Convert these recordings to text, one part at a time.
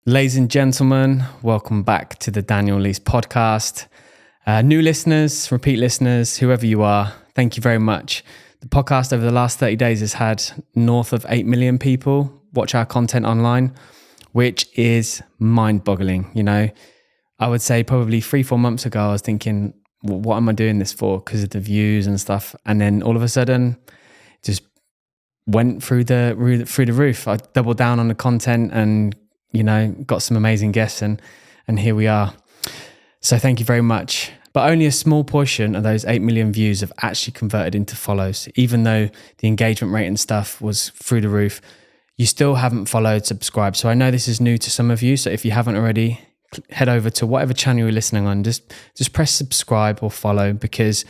Ladies and gentlemen, welcome back to the Daniel Lees podcast. New listeners, repeat listeners, whoever you are, thank you very much. The podcast over the last 30 days has had north of 8 million people watch our content online, which is mind-boggling. You know, I would say probably 3-4 months ago, I was thinking, well, what am I doing this for? Because of the views and stuff. And then all of a sudden, just went through the roof. I doubled down on the content and got some amazing guests and here we are. So thank you very much. But only a small portion of those 8 million views have actually converted into follows. Even though the engagement rate and stuff was through the roof, you still haven't followed, subscribed. So I know this is new to some of you. So if you haven't already, head over to whatever channel you're listening on. Just press subscribe or follow, because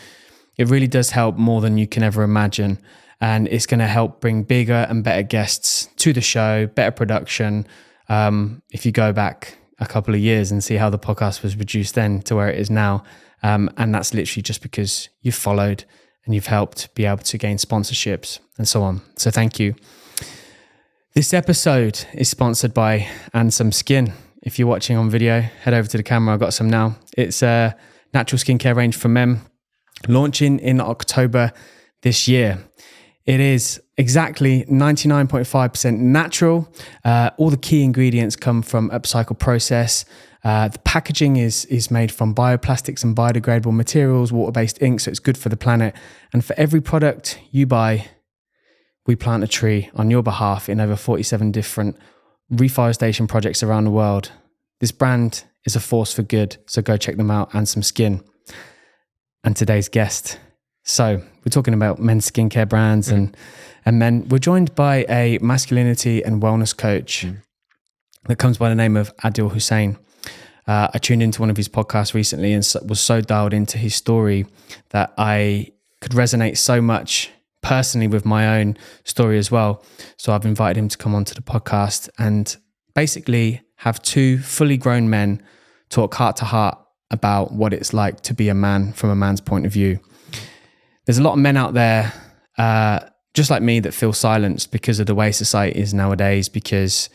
it really does help more than you can ever imagine. And it's going to help bring bigger and better guests to the show, better production. If you go back a couple of years and see how the podcast was produced then to where it is now. And that's literally just because you've followed and you've helped be able to gain sponsorships and so on. So thank you. This episode is sponsored by Some Skin. If you're watching on video, head over to the camera. I've got some now. It's a natural skincare range for men, launching in October this year. It is exactly 99.5% natural. All the key ingredients come from upcycle process. The packaging is made from bioplastics and biodegradable materials, water-based ink, so it's good for the planet. And for every product you buy, we plant a tree on your behalf in over 47 different reforestation projects around the world. This brand is a force for good, so go check them out, and Some Skin. And today's guest. So we're talking about men's skincare brands and men. We're joined by a masculinity and wellness coach that comes by the name of Adil Hussein. I tuned into one of his podcasts recently and was so dialed into his story that I could resonate so much personally with my own story as well. So I've invited him to come onto the podcast and basically have two fully grown men talk heart to heart about what it's like to be a man from a man's point of view. There's a lot of men out there, just like me, that feel silenced because of the way society is nowadays, because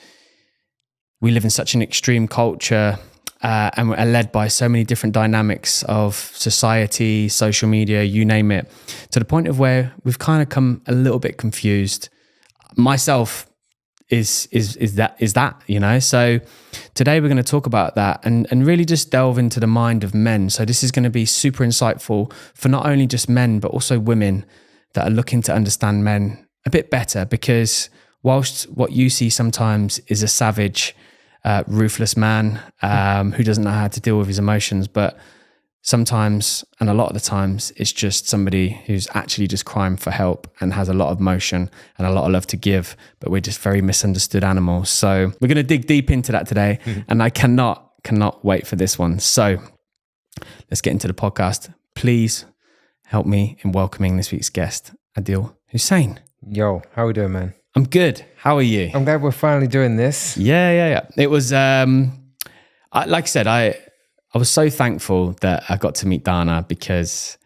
we live in such an extreme culture and we're led by so many different dynamics of society, social media, you name it, to the point of where we've kind of come a little bit confused. Myself is that, you know? So today we're going to talk about that and really just delve into the mind of men. So this is going to be super insightful for not only just men, but also women that are looking to understand men a bit better, because whilst what you see sometimes is a savage, ruthless man who doesn't know how to deal with his emotions, but sometimes, and a lot of the times, it's just somebody who's actually just crying for help and has a lot of emotion and a lot of love to give, but we're just very misunderstood animals. So we're going to dig deep into that today, and I cannot wait for this one. So let's get into the podcast. Please help me in welcoming this week's guest, Adil Hussein. Yo, how we doing, man? I'm good. How are you? I'm glad we're finally doing this. Yeah. It was, like I said, I was so thankful that I got to meet Dana, because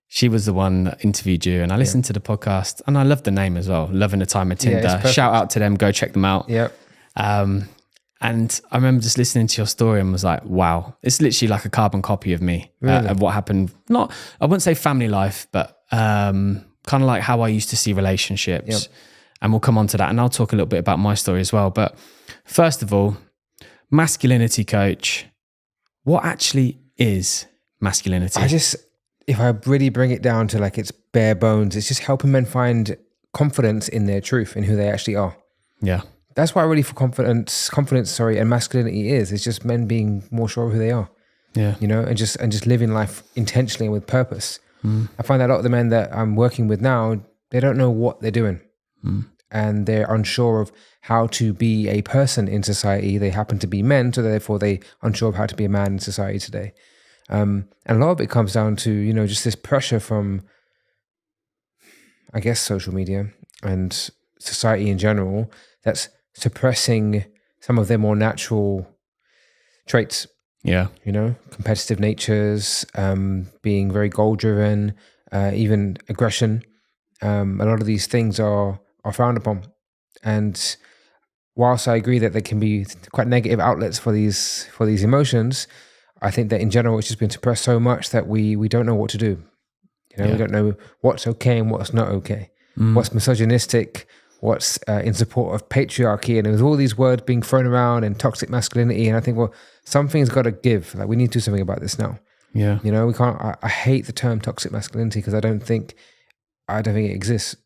she was the one that interviewed you, and I listened to the podcast and I loved the name as well. Loving the Time of Tinder. Shout out to them. Go check them out. Yep. And I remember just listening to your story and was like, wow, it's literally like a carbon copy of me, really? Of what happened. Not, I wouldn't say family life, but kind of like how I used to see relationships. Yep. And we'll come on to that, and I'll talk a little bit about my story as well. But first of all, masculinity coach. What actually is masculinity? If I really bring it down to like its bare bones, it's just helping men find confidence in their truth, in who they actually are. Yeah. That's why I really for confidence, and masculinity is. It's just men being more sure of who they are. Yeah. You know, and just living life intentionally and with purpose. I find that a lot of the men that I'm working with now, they don't know what they're doing. And they're unsure of how to be a person in society. They happen to be men, so therefore they're unsure of how to be a man in society today. And a lot of it comes down to, just this pressure from, I guess, social media and society in general that's suppressing some of their more natural traits. Yeah. Competitive natures, being very goal-driven, even aggression. A lot of these things are frowned upon. And whilst I agree that there can be quite negative outlets for these emotions, I think that in general it's just been suppressed so much that we don't know what to do. We don't know what's okay and what's not okay. What's misogynistic, what's in support of patriarchy, and there's all these words being thrown around and toxic masculinity. And I think, well, something's got to give. Like, we need to do something about this now. Yeah. We can't. I hate the term toxic masculinity because I don't think it exists.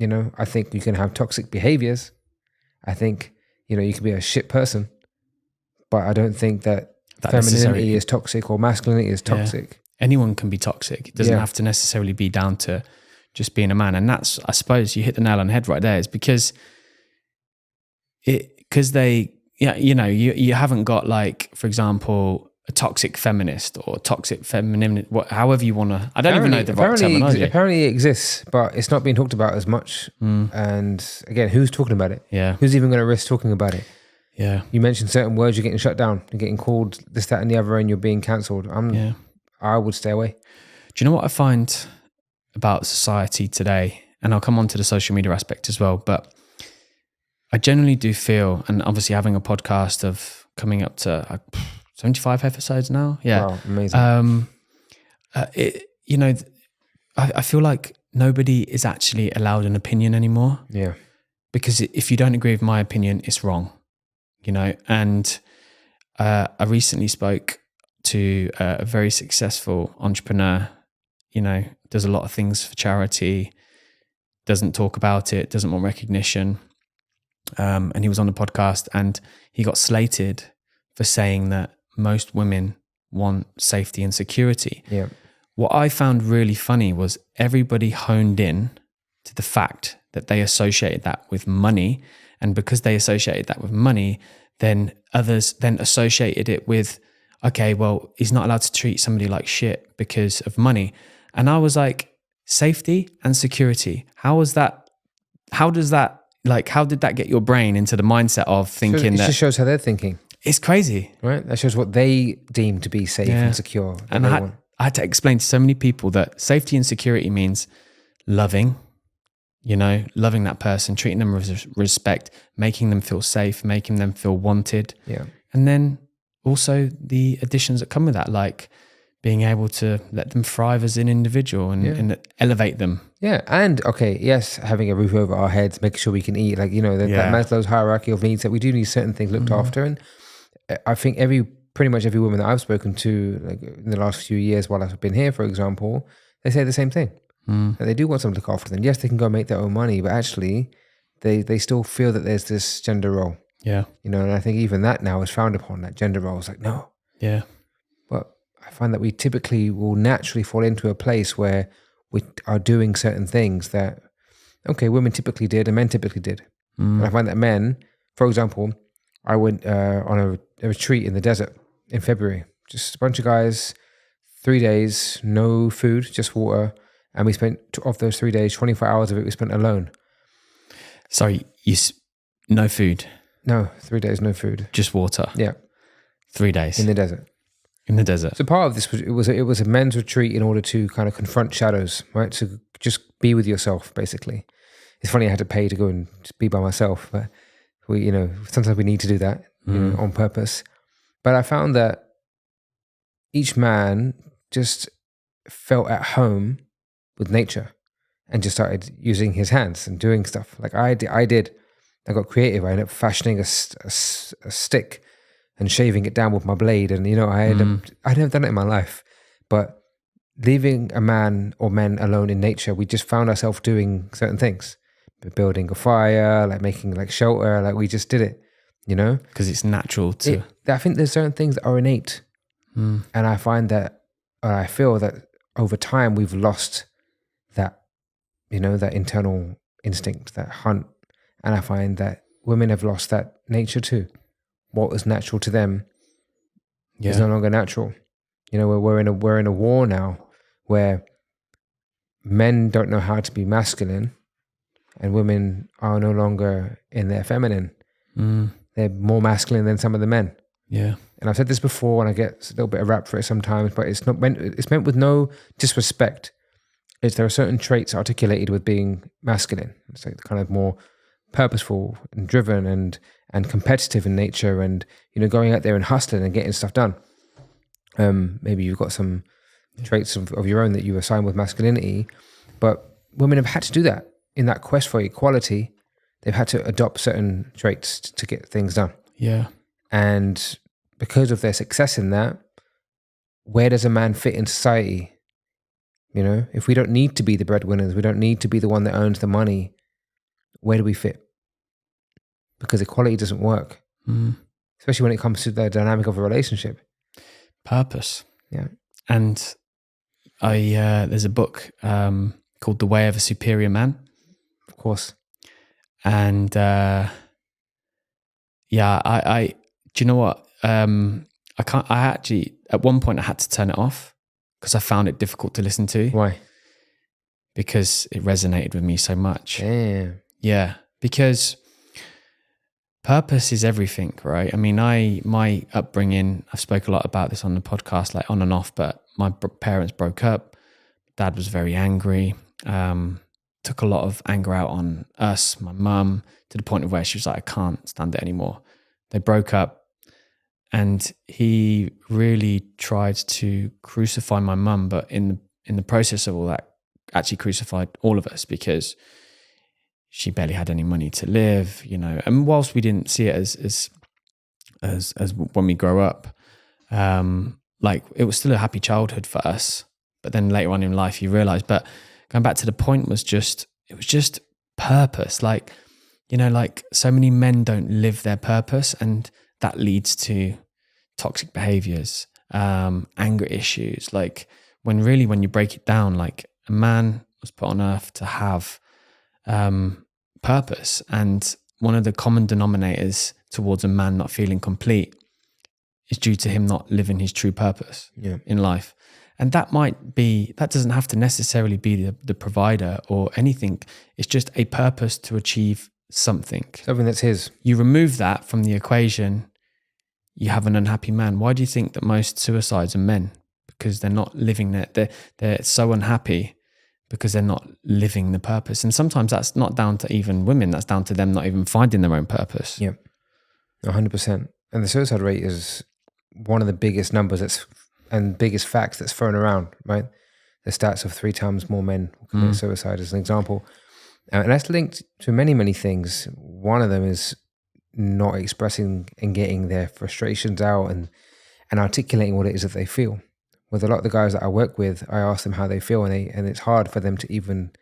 I think you can have toxic behaviors. I think you can be a shit person, but I don't think that femininity is toxic or masculinity is toxic. Yeah. Anyone can be toxic. It doesn't have to necessarily be down to just being a man. And that's, I suppose, you hit the nail on the head right there. Is because they, you haven't got, like, for example, a toxic feminist or toxic feminine, however you want to. I don't even know the right terminology. Apparently it exists, but it's not being talked about as much. And again, who's talking about it? Yeah. Who's even going to risk talking about it? Yeah. You mentioned certain words, you're getting shut down, you're getting called this, that, and the other, and you're being cancelled. I would stay away. Do you know what I find about society today? And I'll come on to the social media aspect as well, but I generally do feel, and obviously having a podcast of coming up to 75 episodes now. Yeah. Wow, amazing. I feel like nobody is actually allowed an opinion anymore. Yeah. Because if you don't agree with my opinion, it's wrong. And I recently spoke to a very successful entrepreneur, does a lot of things for charity, doesn't talk about it, doesn't want recognition. And he was on the podcast and he got slated for saying that most women want safety and security. Yeah. What I found really funny was everybody honed in to the fact that they associated that with money. And because they associated that with money, then others then associated it with, okay, well, he's not allowed to treat somebody like shit because of money. And I was like, safety and security, how did that get your brain into the mindset of thinking that? It just shows how they're thinking. It's crazy. Right? That shows what they deem to be safe and secure. And I had to explain to so many people that safety and security means loving that person, treating them with respect, making them feel safe, making them feel wanted. Yeah. And then also the additions that come with that, like being able to let them thrive as an individual and elevate them. Yeah. And yes, having a roof over our heads, making sure we can eat, that Maslow's hierarchy of needs, that we do need certain things looked after. And I think pretty much every woman that I've spoken to, like in the last few years while I've been here, for example, they say the same thing. That they do want someone to look after them. Yes, they can go make their own money, but actually they still feel that there's this gender role. Yeah. And I think even that now is frowned upon, that gender role. It's like, no. Yeah. But I find that we typically will naturally fall into a place where we are doing certain things that, women typically did and men typically did. And I find that men, for example, I went on a retreat in the desert in February. Just a bunch of guys, 3 days, no food, just water. And we spent, of those 3 days, 24 hours of it we spent alone. Sorry, no food? No, 3 days, no food. Just water? Yeah. 3 days? In the desert. In the desert. So part of this was it was a men's retreat in order to kind of confront shadows, right? To just be with yourself, basically. It's funny I had to pay to go and just be by myself, but we, sometimes we need to do that on purpose. But I found that each man just felt at home with nature and just started using his hands and doing stuff like I did. I got creative. I ended up fashioning a stick and shaving it down with my blade. And, I'd never done it in my life. But leaving a man or men alone in nature, we just found ourselves doing certain things. Building a fire, like making like shelter, like we just did it, Because it's natural to... I think there's certain things that are innate. And I find that, I feel that over time we've lost that, that internal instinct, that hunt. And I find that women have lost that nature too. What was natural to them is no longer natural. We're in a war now where men don't know how to be masculine and women are no longer in their feminine. They're more masculine than some of the men. Yeah. And I've said this before and I get a little bit of rap for it sometimes, but it's meant with no disrespect. There are certain traits articulated with being masculine. It's like kind of more purposeful and driven and competitive in nature, and going out there and hustling and getting stuff done. Maybe you've got some traits of your own that you assign with masculinity, but women have had to do that in that quest for equality. They've had to adopt certain traits to get things done. Yeah. And because of their success in that, where does a man fit in society? If we don't need to be the breadwinners, we don't need to be the one that owns the money, where do we fit? Because equality doesn't work, especially when it comes to the dynamic of a relationship. Purpose. Yeah. And there's a book called The Way of a Superior Man. Of course. And I do you know what? I actually, at one point I had to turn it off because I found it difficult to listen to. Why? Because it resonated with me so much. Damn. Yeah. Because purpose is everything, right? I mean, my upbringing, I've spoke a lot about this on the podcast, like on and off, but my parents broke up. Dad was very angry. Took a lot of anger out on us, my mum, to the point of where she was like, I can't stand it anymore. They broke up, and he really tried to crucify my mum, but in the process of all that, actually crucified all of us, because she barely had any money to live, and whilst we didn't see it as when we grow up, like it was still a happy childhood for us. But then later on in life you realize, but going back to the point it was just purpose. Like, like so many men don't live their purpose, and that leads to toxic behaviors, anger issues. Like when you break it down, like a man was put on earth to have purpose, and one of the common denominators towards a man not feeling complete is due to him not living his true purpose in life. And that doesn't have to necessarily be the provider or anything. It's just a purpose to achieve something that's his. You remove that from the equation, you have an unhappy man. Why do you think that most suicides are men? Because they're not living they're so unhappy because they're not living the purpose. And sometimes that's not down to even women, that's down to them not even finding their own purpose. Yep, 100%. And the suicide rate is one of the biggest numbers and biggest facts that's thrown around, right? The stats of 3 times more men commit suicide as an example. And that's linked to many, many things. One of them is not expressing and getting their frustrations out and articulating what it is that they feel. With a lot of the guys that I work with, I ask them how they feel, and it's hard for them to even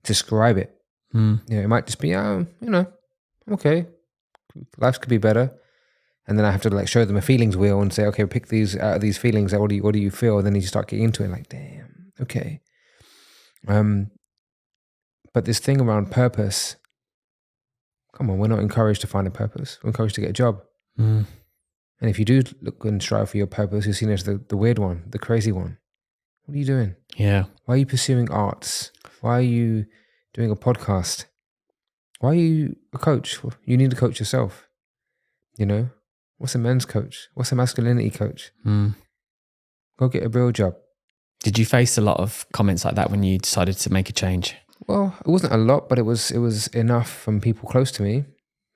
describe it. It might just be, okay, life could be better. And then I have to like show them a feelings wheel and say, okay, pick these out of these feelings. What do you feel? And then you start getting into it like, damn, okay. But this thing around purpose, come on, we're not encouraged to find a purpose. We're encouraged to get a job. And if you do look and strive for your purpose, you're seen as the weird one, the crazy one. What are you doing? Yeah. Why are you pursuing arts? Why are you doing a podcast? Why are you a coach? You need to coach yourself. What's a men's coach? What's a masculinity coach? Go get a real job. Did you face a lot of comments like that when you decided to make a change? Well, it wasn't a lot, but it was enough from people close to me.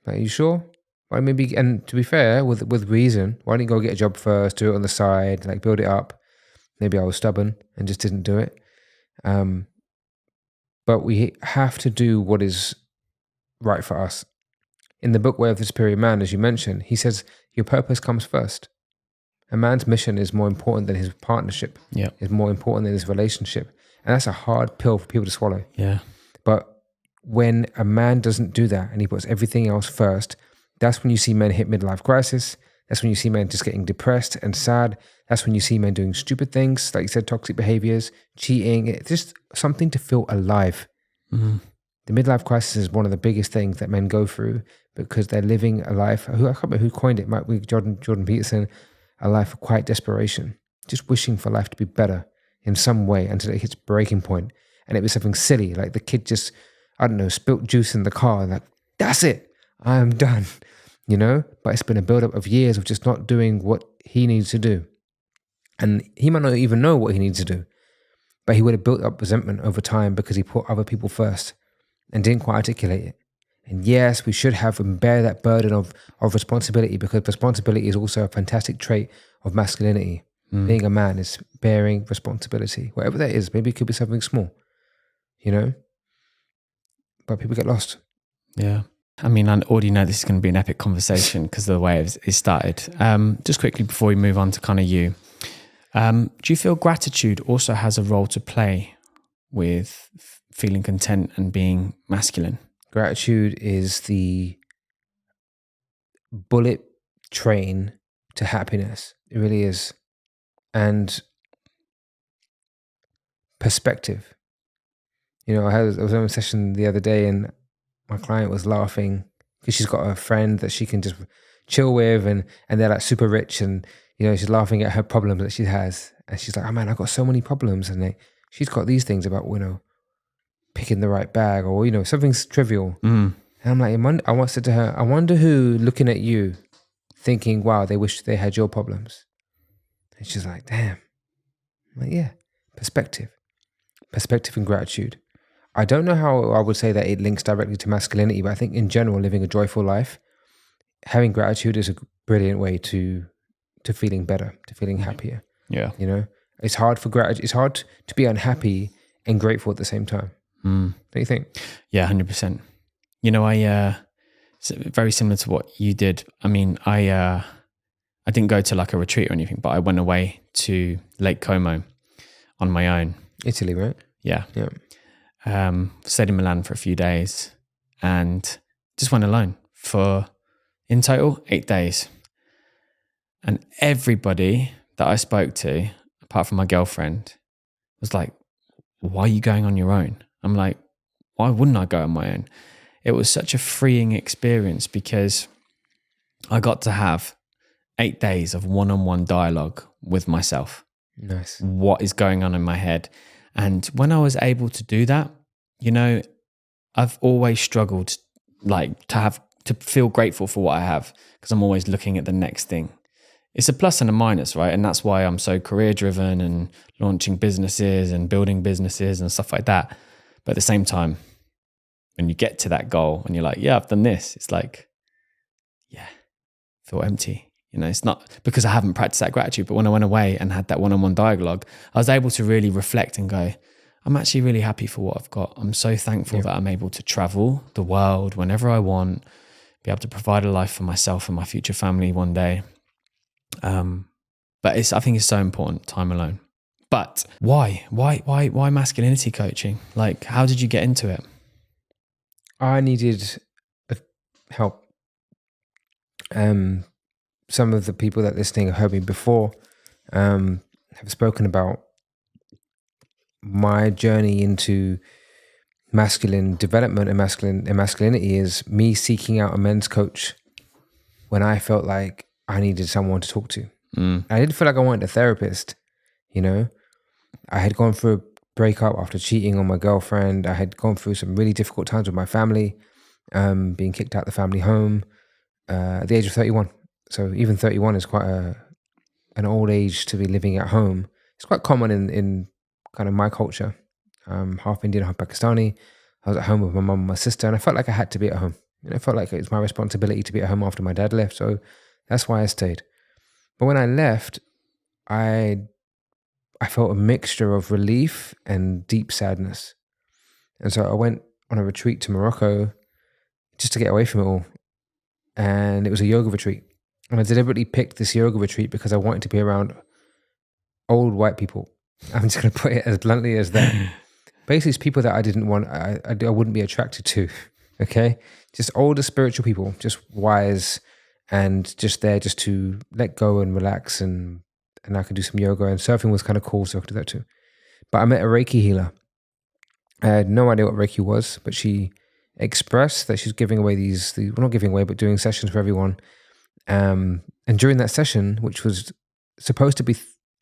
Like, are you sure? Why maybe? And to be fair, with reason, why didn't you go get a job first? Do it on the side, like build it up. Maybe I was stubborn and just didn't do it. But we have to do what is right for us. In the book Way of the Superior Man, as you mentioned, he says your purpose comes first. A man's mission is more important than his partnership. Yeah, is more important than his relationship. And that's a hard pill for people to swallow. Yeah. But when a man doesn't do that and he puts everything else first, that's when you see men hit midlife crisis. That's when you see men just getting depressed and sad. That's when you see men doing stupid things, like you said, toxic behaviors, cheating. It's just something to feel alive. The midlife crisis is one of the biggest things that men go through because they're living a life, I can't remember who coined it, might be Jordan Peterson, a life of quiet desperation, just wishing for life to be better in some way until it hits breaking point. And it was something silly, like the kid just, spilt juice in the car, like, that's it, I am done, But it's been a build-up of years of just not doing what he needs to do. And he might not even know what he needs to do, but he would have built up resentment over time because he put other people first and didn't quite articulate it. And yes, we should have and bear that burden of responsibility, because responsibility is also a fantastic trait of masculinity. Being a man is bearing responsibility, whatever that is. Maybe it could be something small, you know, but people get lost. Yeah. I mean, I already know this is going to be an epic conversation because of the way it started. Just quickly before we move on to kind of you, do you feel gratitude also has a role to play with feeling content and being masculine? Gratitude is the bullet train to happiness. It really is. And perspective. You know, I was on a session the other day and my client was laughing because she's got a friend that she can just chill with, and they're like super rich, and you know, she's laughing at her problems that she has. And she's like, oh man, I've got so many problems. And she's got these things about, you know, picking the right bag, or, you know, something's trivial. And I'm like, I said to her, I wonder who looking at you thinking, wow, they wish they had your problems. And she's like, damn. I'm like, yeah, perspective and gratitude. I don't know how I would say that it links directly to masculinity, but I think in general, living a joyful life, having gratitude is a brilliant way to feeling better, to feeling happier. Yeah. You know, it's hard to be unhappy and grateful at the same time. Don't you think? Yeah, 100%. You know, it's very similar to what you did. I mean, I didn't go to like a retreat or anything, but I went away to Lake Como on my own. Italy, right? Yeah. Yeah. Stayed in Milan for a few days and just went alone for, in total, 8 days. And everybody that I spoke to, apart from my girlfriend, was like, why are you going on your own? I'm like, why wouldn't I go on my own? It was such a freeing experience because I got to have 8 days of one-on-one dialogue with myself. Nice. What is going on in my head? And when I was able to do that, you know, I've always struggled like to feel grateful for what I have, because I'm always looking at the next thing. It's a plus and a minus, right? And that's why I'm so career driven and launching businesses and building businesses and stuff like that. But at the same time, when you get to that goal and you're like, yeah, I've done this, it's like, yeah, feel empty. You know, it's not because I haven't practiced that gratitude, but when I went away and had that one-on-one dialogue, I was able to really reflect and go, I'm actually really happy for what I've got. I'm so thankful that I'm able to travel the world whenever I want, be able to provide a life for myself and my future family one day. But I think it's so important, time alone. But why masculinity coaching? Like, how did you get into it? I needed help. Some of the people that listening have heard me before have spoken about my journey into masculine development and masculinity is me seeking out a men's coach when I felt like I needed someone to talk to. I didn't feel like I wanted a therapist, you know. I had gone through a breakup after cheating on my girlfriend. I had gone through some really difficult times with my family, being kicked out of the family home at the age of 31. So even 31 is quite an old age to be living at home. It's quite common in kind of my culture. Half Indian, half Pakistani. I was at home with my mum and my sister, and I felt like I had to be at home. You know, I felt like it was my responsibility to be at home after my dad left. So that's why I stayed. But when I left, I felt a mixture of relief and deep sadness. And so I went on a retreat to Morocco just to get away from it all. And it was a yoga retreat. And I deliberately picked this yoga retreat because I wanted to be around old white people. I'm just going to put it as bluntly as that. Basically, it's people that I didn't want, I wouldn't be attracted to. Okay? Just older spiritual people, just wise and just there just to let go and relax, and I could do some yoga, and surfing was kind of cool, so I could do that too. But I met a Reiki healer. I had no idea what Reiki was, but she expressed that she's giving away these well, not giving away, but doing sessions for everyone. And during that session, which was supposed to be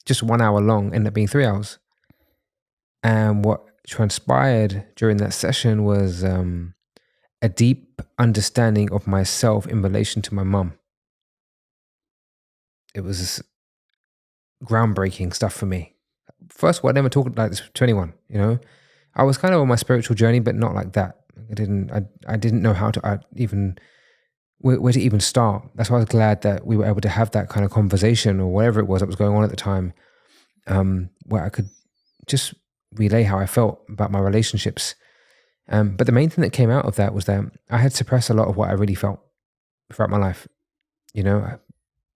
just 1 hour long, ended up being 3 hours. And what transpired during that session was a deep understanding of myself in relation to my mum. It was groundbreaking stuff for me. First of all, I never talked like this to anyone, you know. I was kind of on my spiritual journey, but not like that. I didn't know how to even where to even start. That's why I was glad that we were able to have that kind of conversation or whatever it was that was going on at the time, where I could just relay how I felt about my relationships. But the main thing that came out of that was that I had suppressed a lot of what I really felt throughout my life,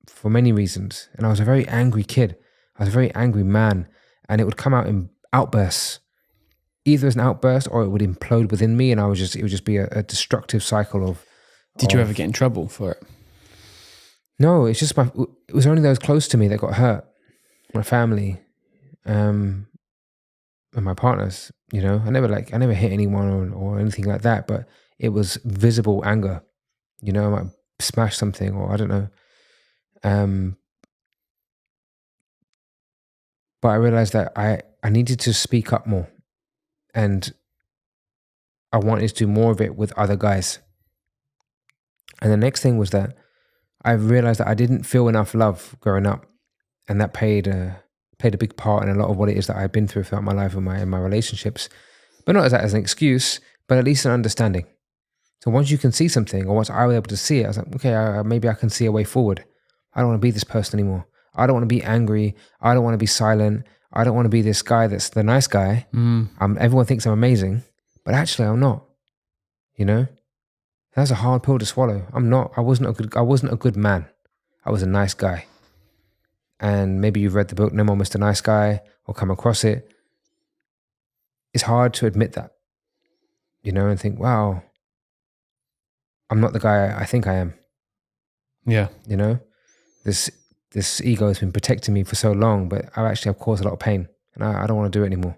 for many reasons. And I was a very angry kid. I was a very angry man, and it would come out in outbursts, either as an outburst or it would implode within me, and it would just be a destructive cycle of. Did you ever get in trouble for it? No, it was only those close to me that got hurt. My family, and my partners. I never hit anyone or anything like that, but it was visible anger. I might smash something, or I don't know. But I realized that I needed to speak up more, and I wanted to do more of it with other guys. And the next thing was that I realized that I didn't feel enough love growing up, and that played a big part in a lot of what it is that I've been through throughout my life and my relationships. But not as an excuse, but at least an understanding. So once you can see something, or once I was able to see it, I was like, okay, maybe I can see a way forward. I don't want to be this person anymore. I don't want to be angry. I don't want to be silent. I don't want to be this guy that's the nice guy. Everyone thinks I'm amazing, but actually I'm not. That's a hard pill to swallow. I'm not. I wasn't a good man. I was a nice guy. And maybe you've read the book No More Mr. Nice Guy or come across it. It's hard to admit that, and think, wow, I'm not the guy I think I am. Yeah. This ego has been protecting me for so long, but I actually have caused a lot of pain, and I don't want to do it anymore.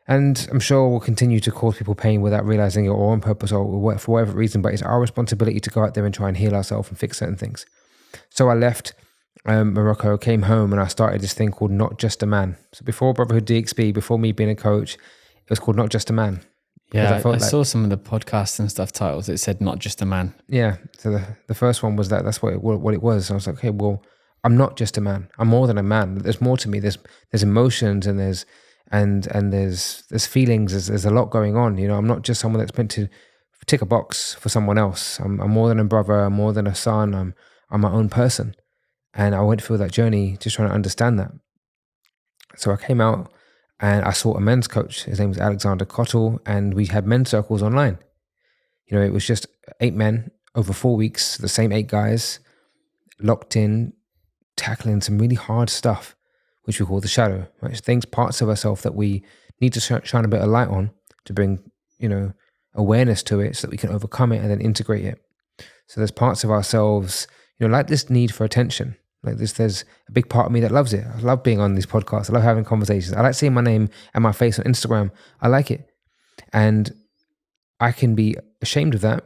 And I'm sure we'll continue to cause people pain without realizing it, or on purpose, or for whatever reason, but it's our responsibility to go out there and try and heal ourselves and fix certain things. So I left Morocco, came home, and I started this thing called Not Just a Man. So before Brotherhood DXB, before me being a coach, it was called Not Just a Man. Yeah, I saw some of the podcasts and stuff titles. It said Not Just a Man. Yeah, so the first one was that's what it was. And I was like, okay, well, I'm not just a man. I'm more than a man. There's more to me. There's emotions, and there's feelings. There's a lot going on. I'm not just someone that's meant to tick a box for someone else. I'm more than a brother. I'm more than a son. I'm my own person. And I went through that journey just trying to understand that. So I came out and I saw a men's coach. His name was Alexander Cottle, and we had men's circles online. It was just 8 men over 4 weeks, the same 8 guys, locked in, tackling some really hard stuff, which we call the shadow, right? Parts of ourselves that we need to shine a bit of light on to bring, awareness to it so that we can overcome it and then integrate it. So there's parts of ourselves, like this need for attention. Like this, there's a big part of me that loves it. I love being on these podcasts. I love having conversations. I like seeing my name and my face on Instagram. I like it. And I can be ashamed of that,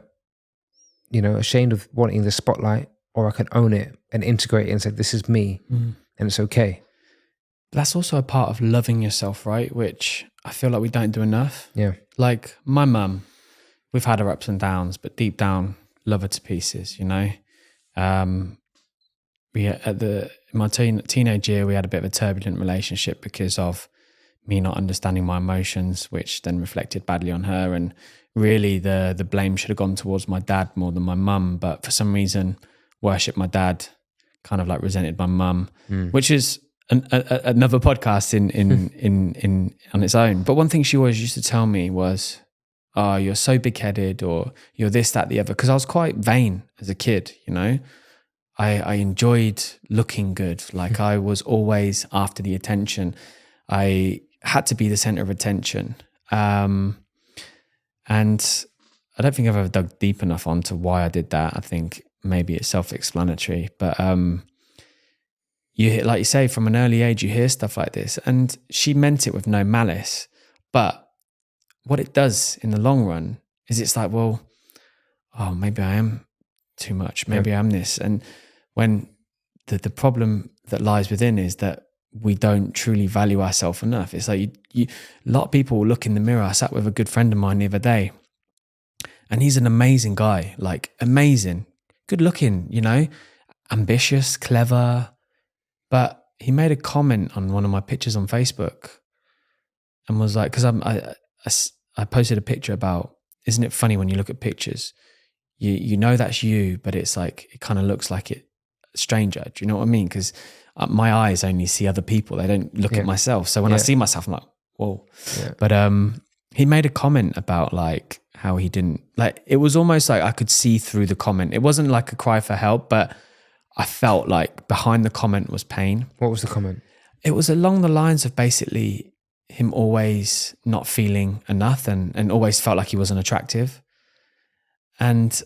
ashamed of wanting the spotlight, or I can own it and integrate it and say, this is me, and it's okay. That's also a part of loving yourself, right? Which I feel like we don't do enough. Yeah. Like my mum, we've had her ups and downs, but deep down, love her to pieces, In my teenage year, we had a bit of a turbulent relationship because of me not understanding my emotions, which then reflected badly on her. And really the blame should have gone towards my dad more than my mum. But for some reason, worshipped my dad, kind of like resented my mum, which is another podcast in on its own. But one thing she always used to tell me was, oh, you're so big-headed, or you're this, that, the other. Because I was quite vain as a kid, I enjoyed looking good. Like I was always after the attention. I had to be the center of attention. And I don't think I've ever dug deep enough onto why I did that. I think maybe it's self-explanatory. But you hear, like you say, from an early age, you hear stuff like this. And she meant it with no malice. But what it does in the long run is it's like, well, oh, maybe I am too much. Maybe I'm this. And when the problem that lies within is that we don't truly value ourselves enough. It's like a lot of people will look in the mirror. I sat with a good friend of mine the other day, and he's an amazing guy, like amazing, good looking, ambitious, clever. But he made a comment on one of my pictures on Facebook and was like, because I posted a picture about isn't it funny when you look at pictures, you know that's you, but it's like, it kind of looks like a stranger. Do you know what I mean? Because my eyes only see other people. They don't look at myself. So when I see myself, I'm like, whoa. Yeah. But he made a comment about like how he didn't, like, it was almost like I could see through the comment. It wasn't like a cry for help, but I felt like behind the comment was pain. What was the comment? It was along the lines of basically him always not feeling enough and always felt like he wasn't attractive. And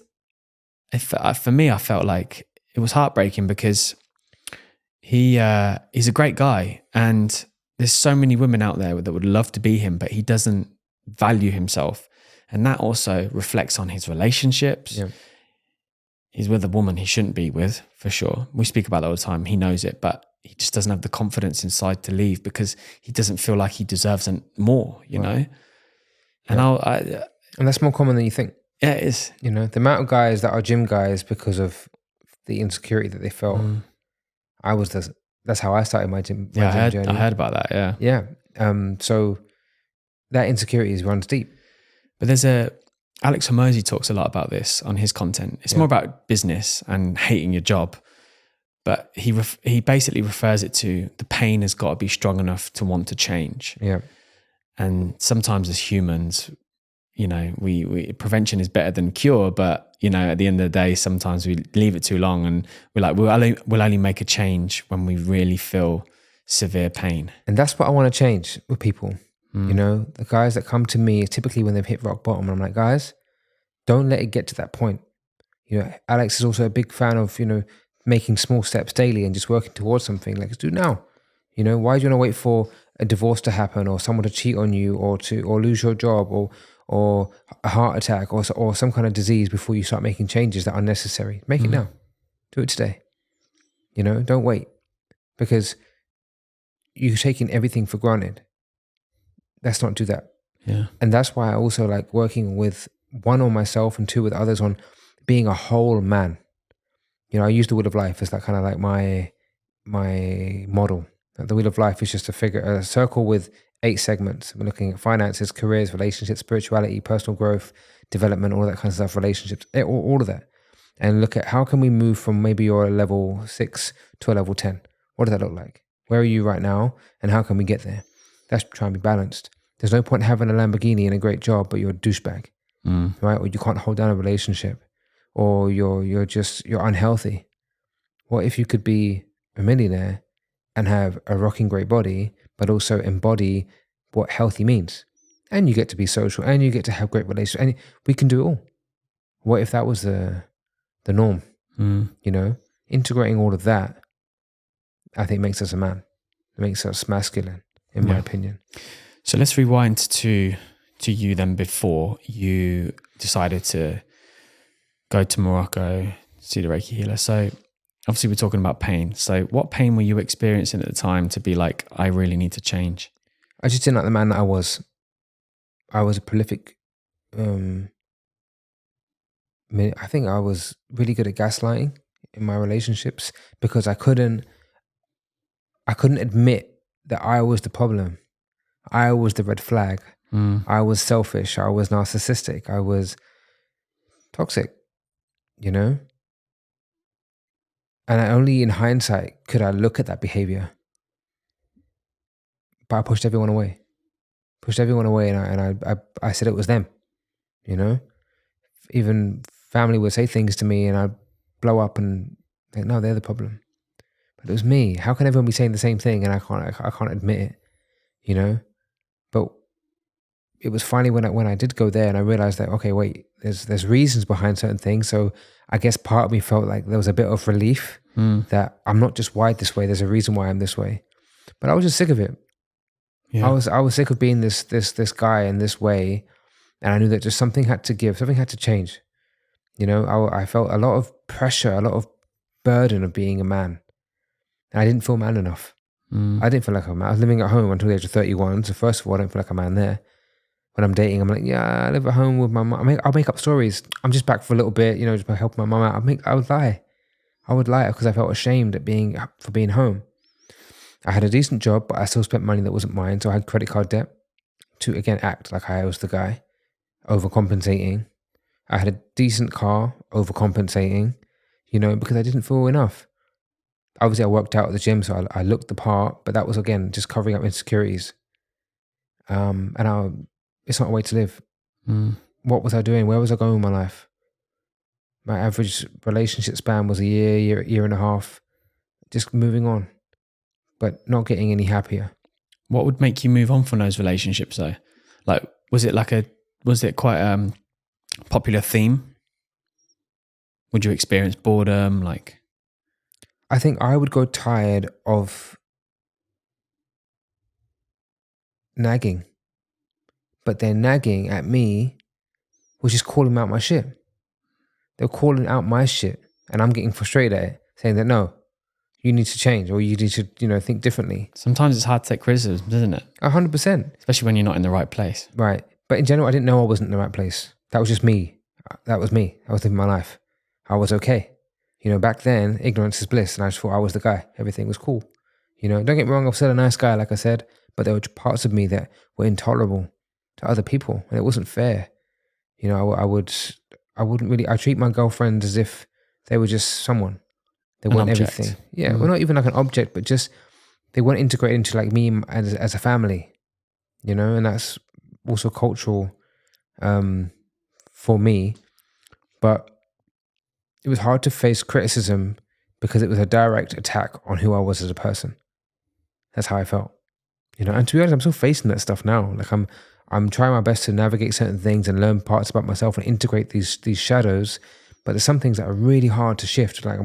for me, I felt like it was heartbreaking because he's a great guy, and there's so many women out there that would love to be him, but he doesn't value himself. And that also reflects on his relationships. Yeah. He's with a woman he shouldn't be with, for sure. We speak about that all the time. He knows it, but he just doesn't have the confidence inside to leave because he doesn't feel like he deserves more, you know? And and that's more common than you think. Yeah, it is. You know, the amount of guys that are gym guys because of the insecurity that they felt. That's how I started my gym journey. I heard about that, yeah. Yeah. So that insecurity runs deep. But Alex Hormozy talks a lot about this on his content. It's more about business and hating your job. But he basically refers it to the pain has got to be strong enough to want to change. Yeah. And sometimes as humans, you know, we prevention is better than cure, but you know, at the end of the day, sometimes we leave it too long and we're like, we'll only make a change when we really feel severe pain. And that's what I want to change with people. You know, the guys that come to me typically when they've hit rock bottom, and I'm like, guys, don't let it get to that point. You know, Alex is also a big fan of, you know, making small steps daily and just working towards something. Like, let's do it now. You know, why do you want to wait for a divorce to happen or someone to cheat on you or lose your job or a heart attack or some kind of disease before you start making changes that are necessary? Make it now. Do it today. You know, don't wait, because you're taking everything for granted. Let's not do that. Yeah. And that's why I also like working with, one, on myself, and two, with others on being a whole man. You know, I use the wheel of life as that kind of like my model. The wheel of life is just a circle with 8 segments. We're looking at finances, careers, relationships, spirituality, personal growth, development, all that kind of stuff, relationships, all of that. And look at how can we move from maybe you're a level 6 to a level 10. What does that look like? Where are you right now? And how can we get there? That's trying to be balanced. There's no point having a Lamborghini and a great job, but you're a douchebag, right? Or you can't hold down a relationship, or you're unhealthy. What if you could be a millionaire and have a rocking great body, but also embody what healthy means? And you get to be social, and you get to have great relationships, and we can do it all. What if that was the norm? You know, integrating all of that, I think, makes us a man. It makes us masculine, in my opinion. So let's rewind to you then, before you decided to go to Morocco, see the Reiki healer. So obviously we're talking about pain. So what pain were you experiencing at the time to be like, I really need to change? I just didn't like the man that I was. I was a prolific, I think I was really good at gaslighting in my relationships, because I couldn't admit that I was the problem. I was the red flag. I was selfish. I was narcissistic. I was toxic, you know? And only in hindsight could I look at that behavior. But I pushed everyone away. And I said it was them, you know? Even family would say things to me and I'd blow up and think, no, they're the problem. But it was me. How can everyone be saying the same thing and I can't admit it, you know? But it was finally when I did go there and I realized that, okay, wait, there's reasons behind certain things. So I guess part of me felt like there was a bit of relief that I'm not just wired this way. There's a reason why I'm this way. But I was just sick of it. Yeah. I was sick of being this guy in this way, and I knew that just something had to give, something had to change. You know, I felt a lot of pressure, a lot of burden of being a man, and I didn't feel man enough. I didn't feel like a man. I was living at home until the age of 31. So first of all, I don't feel like a man there. When I'm dating, I'm like, yeah, I live at home with my mom. I'll make up stories. I'm just back for a little bit, you know, just help my mom out. I would lie because I felt ashamed for being home. I had a decent job, but I still spent money that wasn't mine. So I had credit card debt to, again, act like I was the guy. overcompensating. I had a decent car, overcompensating, because I didn't feel enough. Obviously, I worked out at the gym, so I looked the part, but that was, again, just covering up insecurities. It's not a way to live. What was I doing? Where was I going with my life? My average relationship span was a year and a half, just moving on, but not getting any happier. What would make you move on from those relationships though? Like, was it quite a popular theme? Would you experience boredom? Like, I think I would go tired of nagging, but their nagging at me was just calling out my shit. They're calling out my shit, and I'm getting frustrated at it, saying that no, you need to change, or you need to, think differently. Sometimes it's hard to take criticism, isn't it? 100%. Especially when you're not in the right place. Right. But in general, I didn't know I wasn't in the right place. That was just me. That was me. I was living my life. I was okay. Back then, ignorance is bliss, and I just thought I was the guy. Everything was cool. Don't get me wrong, I'm still a nice guy, like I said, but there were parts of me that were intolerable to other people, and it wasn't fair. I treat my girlfriend as if they were just someone. They weren't everything. Yeah, well, not even like an object, but just they weren't integrated into like me as a family, and that's also cultural for me. But it was hard to face criticism because it was a direct attack on who I was as a person. That's how I felt, And to be honest, I'm still facing that stuff now. Like I'm trying my best to navigate certain things and learn parts about myself and integrate these shadows. But there's some things that are really hard to shift. Like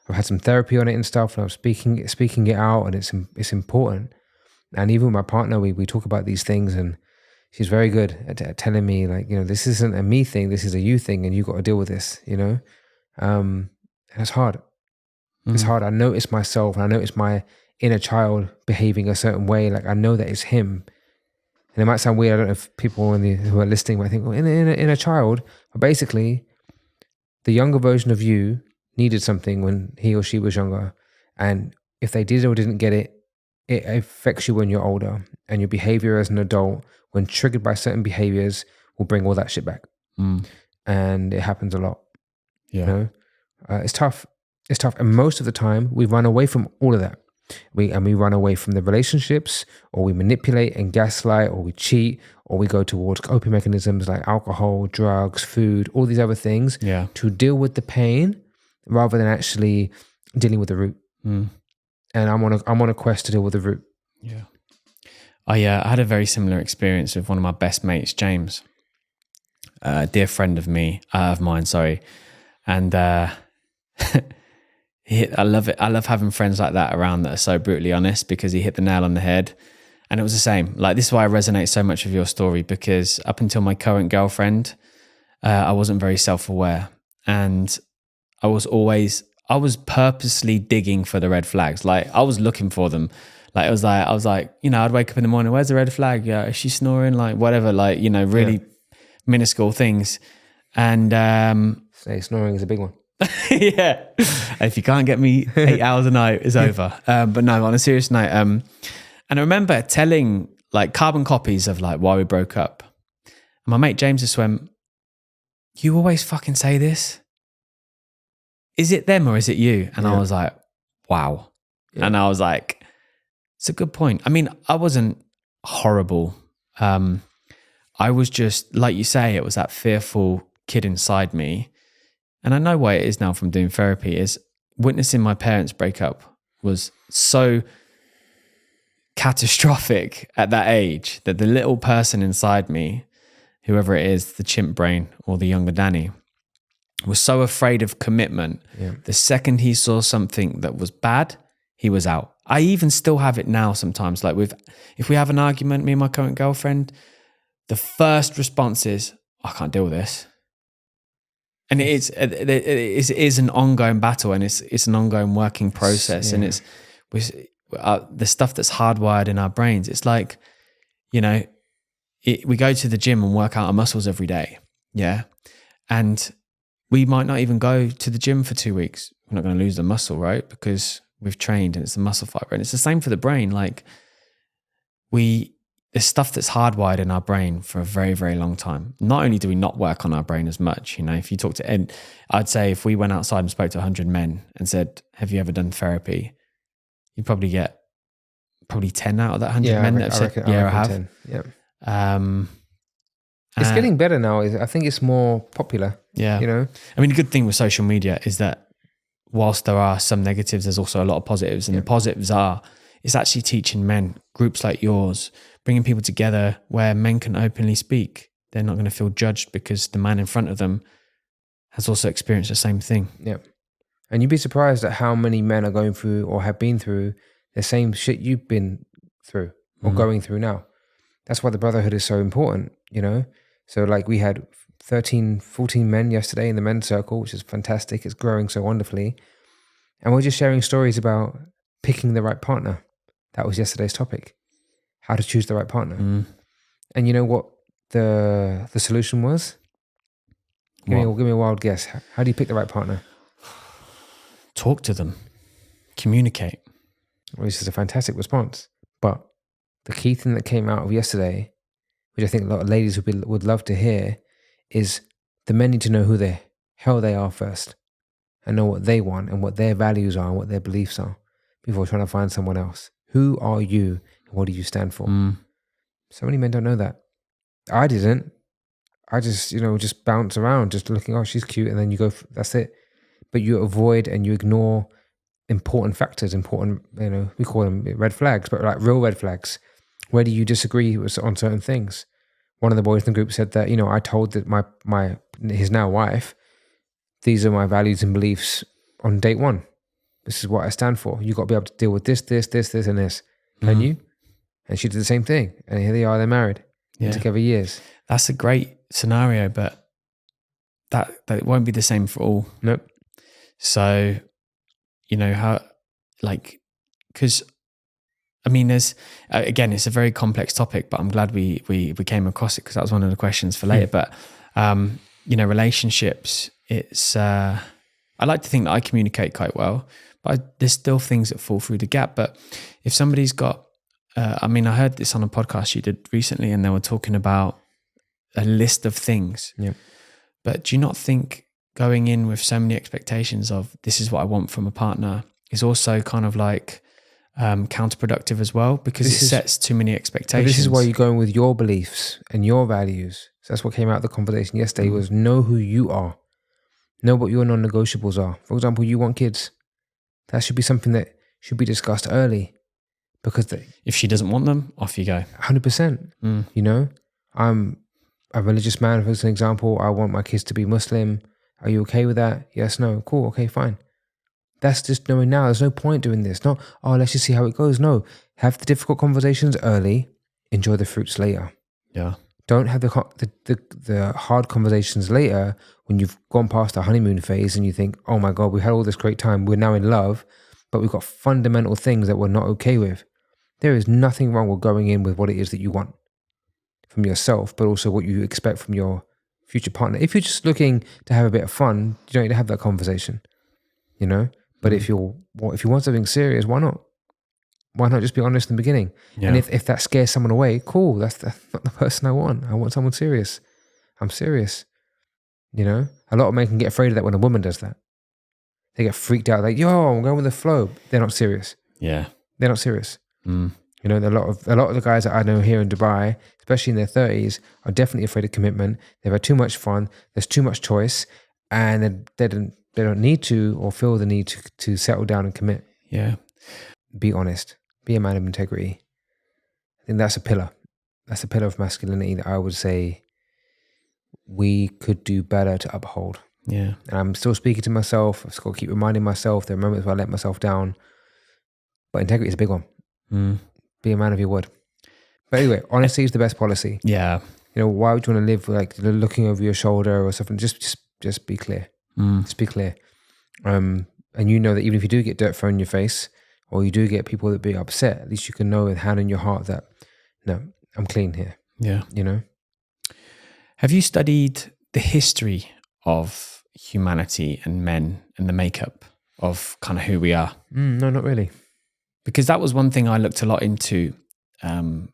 I've had some therapy on it and stuff, and I'm speaking it out, and it's important. And even with my partner, we talk about these things, and she's very good at telling me, like, this isn't a me thing, this is a you thing, and you got to deal with this, and it's hard. It's hard. I notice myself, and I notice my inner child behaving a certain way. Like, I know that it's him. And it might sound weird. I don't know if people who are listening might think, well, in a child, but basically, the younger version of you needed something when he or she was younger. And if they did or didn't get it, it affects you when you're older. And your behavior as an adult, when triggered by certain behaviors, will bring all that shit back. And it happens a lot. Yeah. It's tough. It's tough. And most of the time, we run away from all of that. We run away from the relationships, or we manipulate and gaslight, or we cheat, or we go towards coping mechanisms like alcohol, drugs, food, all these other things to deal with the pain rather than actually dealing with the root. And I'm on a quest to deal with the root. Yeah. I had a very similar experience with one of my best mates, James, a dear friend of mine, and I love it. I love having friends like that around that are so brutally honest, because he hit the nail on the head. And it was the same. Like, this is why I resonate so much with your story, because up until my current girlfriend, I wasn't very self-aware, and I was purposely digging for the red flags. Like, I was looking for them. Like, I was like, I'd wake up in the morning, where's the red flag? Yeah, is she snoring? Like, whatever, like, really minuscule things. And snoring is a big one. Yeah. If you can't get me 8 hours a night, it's over. But no, on a serious note, and I remember telling like carbon copies of like why we broke up. And my mate James just went, "You always fucking say this. Is it them or is it you?" And I was like, wow. Yeah. And I was like, it's a good point. I mean, I wasn't horrible. I was just, like you say, it was that fearful kid inside me. And I know why it is now from doing therapy, is witnessing my parents break up was so catastrophic at that age that the little person inside me, whoever it is, the chimp brain or the younger Danny, was so afraid of commitment. Yeah. The second he saw something that was bad, he was out. I even still have it now sometimes. Like, if we have an argument, me and my current girlfriend, the first response is, I can't deal with this. And it is an ongoing battle, and it's an ongoing working process. And it's the stuff that's hardwired in our brains. It's like, we go to the gym and work out our muscles every day. Yeah. And we might not even go to the gym for 2 weeks. We're not going to lose the muscle, right? Because we've trained and it's the muscle fiber. And it's the same for the brain. Like, there's stuff that's hardwired in our brain for a very, very long time. Not only do we not work on our brain as much, if you talk to, and I'd say if we went outside and spoke to 100 men and said, have you ever done therapy? You'd probably get 10 out of that 100 men that have said, I have. 10. Yeah. Um, It's getting better now. I think it's more popular. Yeah. I mean, the good thing with social media is that whilst there are some negatives, there's also a lot of positives. And the positives are, it's actually teaching men, groups like yours, bringing people together where men can openly speak. They're not going to feel judged because the man in front of them has also experienced the same thing. Yeah. And you'd be surprised at how many men are going through or have been through the same shit you've been through or going through now. That's why the brotherhood is so important, So like we had 13, 14 men yesterday in the men's circle, which is fantastic. It's growing so wonderfully. And we're just sharing stories about picking the right partner. That was yesterday's topic. How to choose the right partner. And you know what the solution was? Give me a wild guess. How do you pick the right partner? Talk to them. Communicate. Well, this is a fantastic response. But the key thing that came out of yesterday, which I think a lot of ladies would love to hear, is the men need to know who the hell they are first and know what they want and what their values are and what their beliefs are before trying to find someone else. Who are you and what do you stand for? So many men don't know that. I didn't. I just bounce around just looking, oh, she's cute, and then you go, that's it. But you avoid and you ignore important factors, we call them red flags, but like real red flags. Where do you disagree on certain things? One of the boys in the group said that, I told that his now wife, these are my values and beliefs on date one. This is what I stand for. You got to be able to deal with this, and this. Can you? And she did the same thing. And here they are, they're married. Been together years. That's a great scenario, but that it won't be the same for all. Nope. So, because I mean, there's, again, it's a very complex topic, but I'm glad we came across it because that was one of the questions for later. But, relationships, it's, I like to think that I communicate quite well, but there's still things that fall through the gap. But if somebody's got, I heard this on a podcast you did recently and they were talking about a list of things. Yeah. But do you not think going in with so many expectations of this is what I want from a partner is also kind of like counterproductive as well, because it sets too many expectations. This is why you're going with your beliefs and your values. So that's what came out of the conversation yesterday was know who you are. Know what your non-negotiables are. For example, you want kids. That should be something that should be discussed early, because if she doesn't want them, off you go. 100%. I'm a religious man, for an example. I want my kids to be Muslim. Are you okay with that? Yes, no. Cool. Okay, fine. That's just knowing now. There's no point doing this. Not, let's just see how it goes. No, have the difficult conversations early. Enjoy the fruits later. Yeah. Don't have the hard conversations later when you've gone past the honeymoon phase and you think, oh my God, we had all this great time. We're now in love, but we've got fundamental things that we're not okay with. There is nothing wrong with going in with what it is that you want from yourself, but also what you expect from your future partner. If you're just looking to have a bit of fun, you don't need to have that conversation, But if you want something serious, why not? Why not just be honest in the beginning? Yeah. And if that scares someone away, cool. That's not the person I want. I want someone serious. I'm serious. A lot of men can get afraid of that when a woman does that. They get freaked out. Like, yo, I'm going with the flow. They're not serious. Yeah. They're not serious. A lot of the guys that I know here in Dubai, especially in their 30s, are definitely afraid of commitment. They've had too much fun. There's too much choice, and they don't need to or feel the need to settle down and commit. Yeah. Be honest. Be a man of integrity. I think that's a pillar. That's a pillar of masculinity that I would say we could do better to uphold. Yeah. And I'm still speaking to myself. I've got to keep reminding myself. There are moments where I let myself down. But integrity is a big one. Be a man of your word. But anyway, honesty is the best policy. Yeah. Why would you want to live like looking over your shoulder or something? Just be clear. Just be clear. And you know that even if you do get dirt thrown in your face or you do get people that be upset, at least you can know with hand in your heart that, no, I'm clean here. Yeah. Have you studied the history of humanity and men and the makeup of kind of who we are? No, not really. Because that was one thing I looked a lot into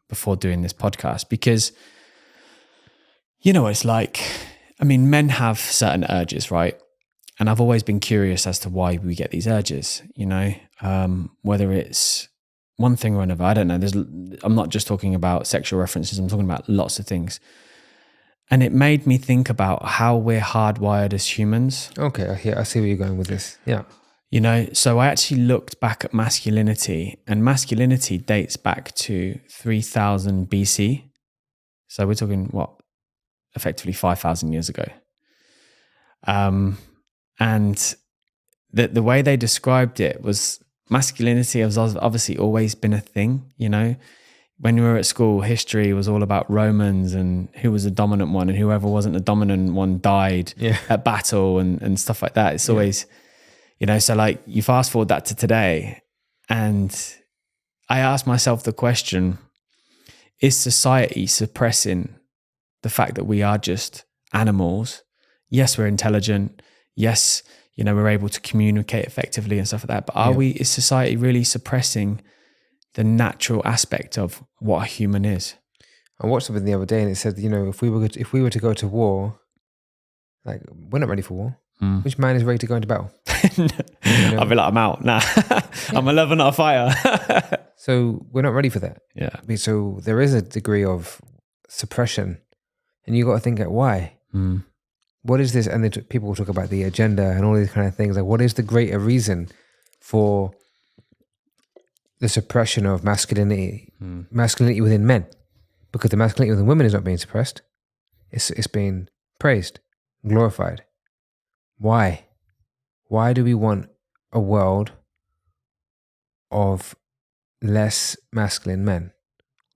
before doing this podcast, because you know, it's like, I mean, men have certain urges, right? And I've always been curious as to why we get these urges, you know, whether it's one thing or another. I don't know. I'm not just talking about sexual references. I'm talking about lots of things. And it made me think about how we're hardwired as humans. Okay, I see where you're going with this. Yeah. You know, so I actually looked back at masculinity, and masculinity dates back to 3000 BC. So we're talking, what, effectively 5,000 years ago. And the way they described it was masculinity has obviously always been a thing, you know. When we were at school, history was all about Romans and who was the dominant one, and whoever wasn't the dominant one died at battle and stuff like that. It's always, you know, so like you fast forward that to today, and I asked myself the question, is society suppressing the fact that we are just animals? Yes, we're intelligent. Yes, you know, we're able to communicate effectively and stuff like that. But is society really suppressing the natural aspect of what a human is? I watched something the other day and it said, you know, if we were to go to war, like, we're not ready for war. Which man is ready to go into battle? You know? I'll be like, I'm out. Nah, I'm a lover, not a fighter. So we're not ready for that. Yeah. So there is a degree of suppression, and you got to think at why. What is this? And then people talk about the agenda and all these kind of things. Like, what is the greater reason for the suppression of masculinity within men? Because the masculinity within women is not being suppressed. It's being praised, glorified. Why? Why do we want a world of less masculine men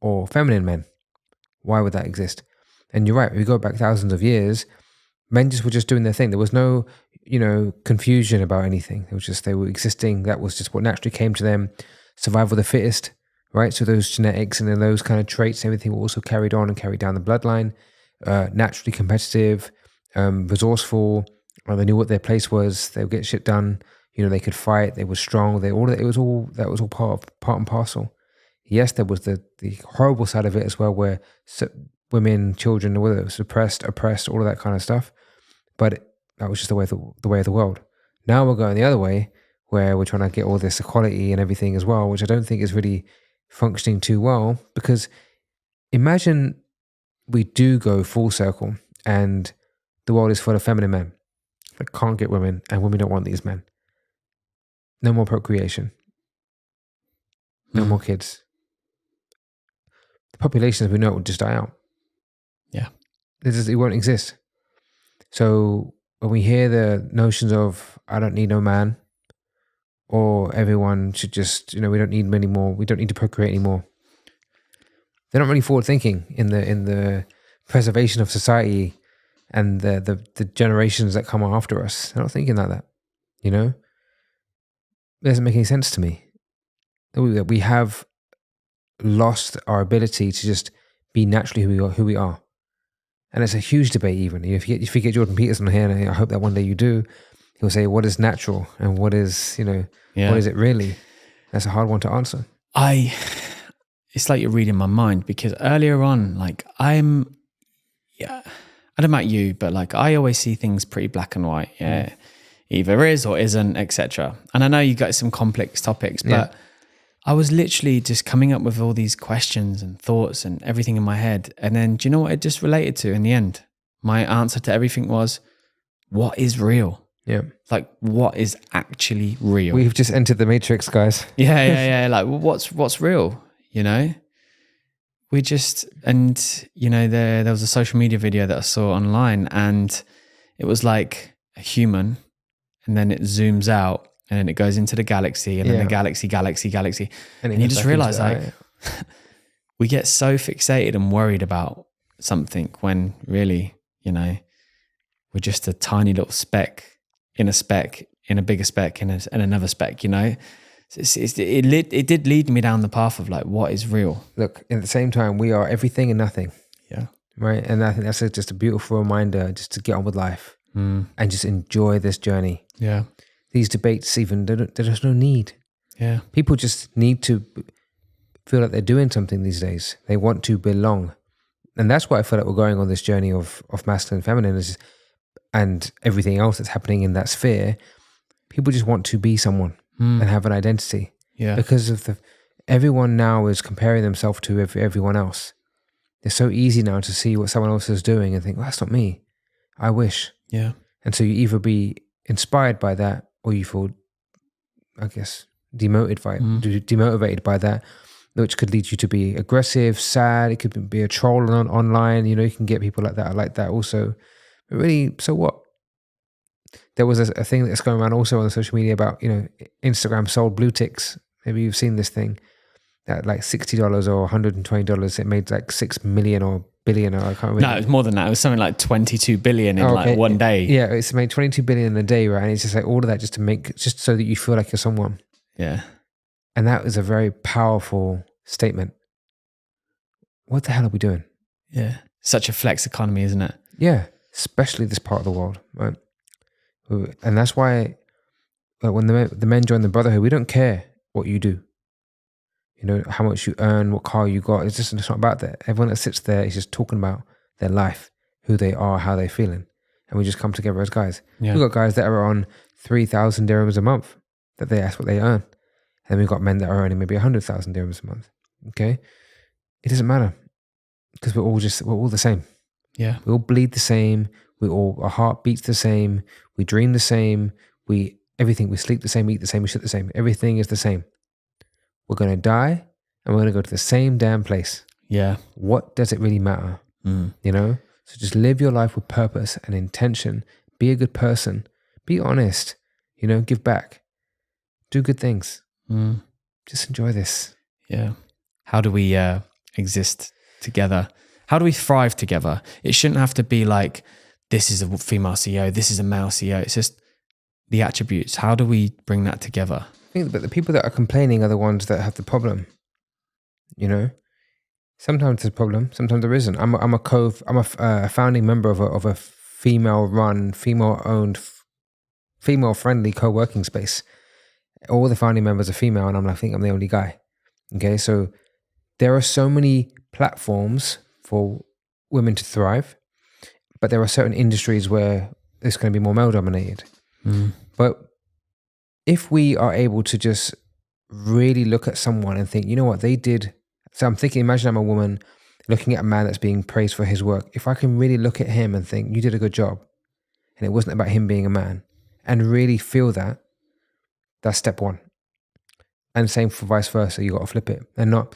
or feminine men? Why would that exist? And you're right, we go back thousands of years, men were just doing their thing. There was no, you know, confusion about anything. It was just, they were existing. That was just what naturally came to them. Survival of the fittest, right? So those genetics and then those kind of traits, everything were also carried on and carried down the bloodline. Naturally competitive, resourceful. They knew what their place was. They would get shit done. You know, they could fight. They were strong. That was all part and parcel. Yes, there was the horrible side of it as well, where women, children were suppressed, oppressed, all of that kind of stuff. But that was just the way of the world. Now we're going the other way, where we're trying to get all this equality and everything as well, which I don't think is really functioning too well. Because imagine we do go full circle and the world is full of feminine men that can't get women, and women don't want these men. No more procreation. No more kids. The population as we know it will just die out. Yeah. It won't exist. So when we hear the notions of, I don't need no man, or everyone should just, you know, we don't need many more, we don't need to procreate anymore, they're not really forward thinking in the preservation of society and the generations that come after us. They're not thinking like that, you know? It doesn't make any sense to me. We have lost our ability to just be naturally who we are. And it's a huge debate even. If you get Jordan Peterson here, and I hope that one day you do, he'll say, what is natural and what is, you know, what is it really? That's a hard one to answer. It's like you're reading my mind, because earlier on, like I don't know about you, but like I always see things pretty black and white. Yeah. Either is or isn't, etc. And I know you got some complex topics, but I was literally just coming up with all these questions and thoughts and everything in my head. And then, do you know what it just related to in the end? My answer to everything was, what is real? Yeah. Like, what is actually real? We've just entered the matrix, guys. Yeah. Like, what's real? You know? We just, and you know, there was a social media video that I saw online, and it was like a human, and then it zooms out, and then it goes into the galaxy, and then the galaxy. And you just realize, like, we get so fixated and worried about something when really, you know, we're just a tiny little speck in a speck, in a bigger speck, in another speck, you know? It did lead me down the path of like, what is real? Look, at the same time, we are everything and nothing. Yeah. Right? And I think that's just a beautiful reminder just to get on with life and just enjoy this journey. Yeah. These debates even, there's no need. Yeah. People just need to feel like they're doing something these days. They want to belong. And that's why I feel like we're going on this journey of masculine and feminine and everything else that's happening in that sphere. People just want to be someone and have an identity. Yeah. Because of everyone now is comparing themselves to everyone else. It's so easy now to see what someone else is doing and think, well, that's not me. I wish. Yeah. And so you either be inspired by that or you feel, I guess, demotivated by that, which could lead you to be aggressive, sad. It could be a troll online. You can get people like that. I like that also. But really, so what? There was a thing that's going around also on social media about, Instagram sold blue ticks. Maybe you've seen this thing at like $60 or $120. It made like 6 million or billion, or I can't remember. No, it was more than that. It was something like 22 billion in like one day. Yeah, it's made 22 billion in a day, right? And it's just like all of that just so that you feel like you're someone. Yeah. And that was a very powerful statement. What the hell are we doing? Yeah. Such a flex economy, isn't it? Yeah, especially this part of the world, right? And that's why when the men join the brotherhood, we don't care what you do. How much you earn, what car you got. It's not about that. Everyone that sits there is just talking about their life, who they are, how they're feeling. And we just come together as guys. Yeah. We've got guys that are on 3,000 dirhams a month, that's what they earn. And we've got men that are earning maybe 100,000 dirhams a month. Okay? It doesn't matter because we're all the same. Yeah. We all bleed the same. Our heart beats the same. We dream the same. We sleep the same, we eat the same, we shit the same. Everything is the same. We're going to die and we're going to go to the same damn place. Yeah. What does it really matter? So just live your life with purpose and intention. Be a good person. Be honest. Give back. Do good things. Just enjoy this. Yeah. How do we exist together? How do we thrive together? It shouldn't have to be like, this is a female CEO, this is a male CEO. It's just the attributes. How do we bring that together? But the people that are complaining are the ones that have the problem. Sometimes there's a problem, sometimes there isn't. I'm a founding member of a female-run, female-owned, female-friendly co-working space. All the founding members are female, and I think I'm the only guy. Okay, so there are so many platforms for women to thrive, but there are certain industries where it's going to be more male-dominated. But if we are able to just really look at someone and think, you know what, they did. So I'm thinking, imagine I'm a woman looking at a man that's being praised for his work. If I can really look at him and think, you did a good job, and it wasn't about him being a man, and really feel that, that's step one. And same for vice versa. You got to flip it. And not,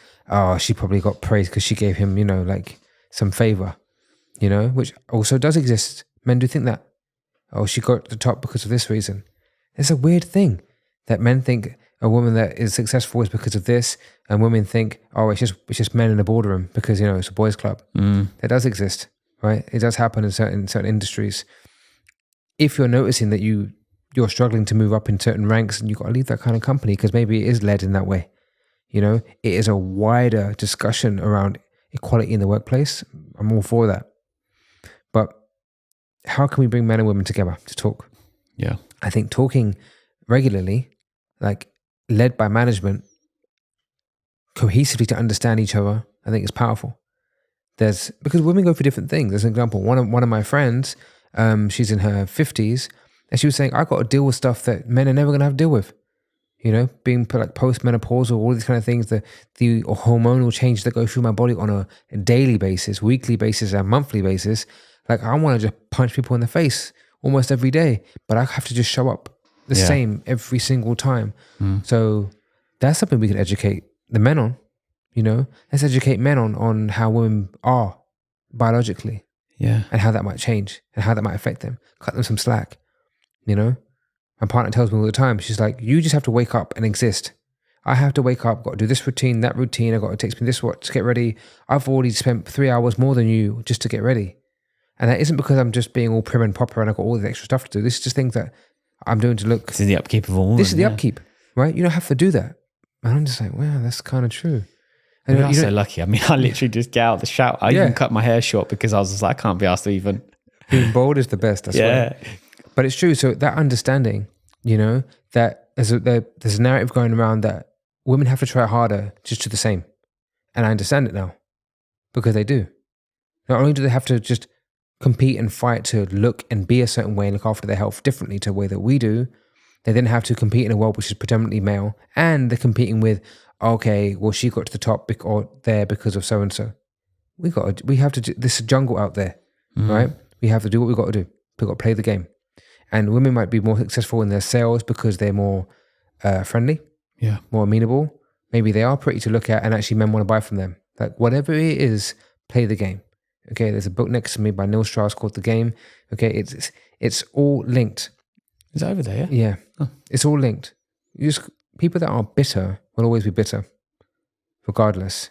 she probably got praised because she gave him, like some favor, which also does exist. Men do think that. She got to the top because of this reason. It's a weird thing that men think a woman that is successful is because of this, and women think, it's just men in the boardroom because, it's a boys' club. That does exist, right? It does happen in certain industries. If you're noticing that you're struggling to move up in certain ranks, and you've got to leave that kind of company because maybe it is led in that way. It is a wider discussion around equality in the workplace. I'm all for that. But how can we bring men and women together to talk? Yeah. I think talking regularly, like led by management, cohesively to understand each other, I think is powerful. Because women go through different things. As an example, one of my friends, she's in her 50s, and she was saying, I got to deal with stuff that men are never going to have to deal with. Being like post-menopausal, all these kind of things, the hormonal changes that go through my body on a daily basis, weekly basis, and monthly basis. Like, I want to just punch people in the face almost every day, but I have to just show up the same every single time. So that's something we can educate the men on, Let's educate men on how women are biologically. Yeah. And how that might change and how that might affect them. Cut them some slack, My partner tells me all the time, she's like, you just have to wake up and exist. I have to wake up, got to do this routine, that routine, it takes me this to get ready. I've already spent 3 hours more than you just to get ready. And that isn't because I'm just being all prim and proper and I've got all the extra stuff to do. This is just things that I'm doing to look. This is the upkeep of a woman. This is the upkeep, right? You don't have to do that. And I'm just like, wow, that's kind of true. And you're so lucky. I mean, I literally just get out of the shower. I even cut my hair short because I was just like, I can't be asked to even. Being bold is the best, I swear. But it's true. So that understanding, that there's a narrative going around that women have to try harder just to the same. And I understand it now because they do. Not only do they have to just compete and fight to look and be a certain way and look after their health differently to the way that we do, they then have to compete in a world which is predominantly male, and they're competing with, okay, well, she got to the top or there because of so and so. We have to do this jungle out there, right? We have to do what we've got to do. We've got to play the game. And women might be more successful in their sales because they're more friendly, more amenable. Maybe they are pretty to look at, and actually men want to buy from them. Like whatever it is, play the game. Okay, there's a book next to me by Neil Strauss called The Game. Okay, it's all linked. Is that over there? Yeah, It's all linked. People that are bitter will always be bitter, regardless.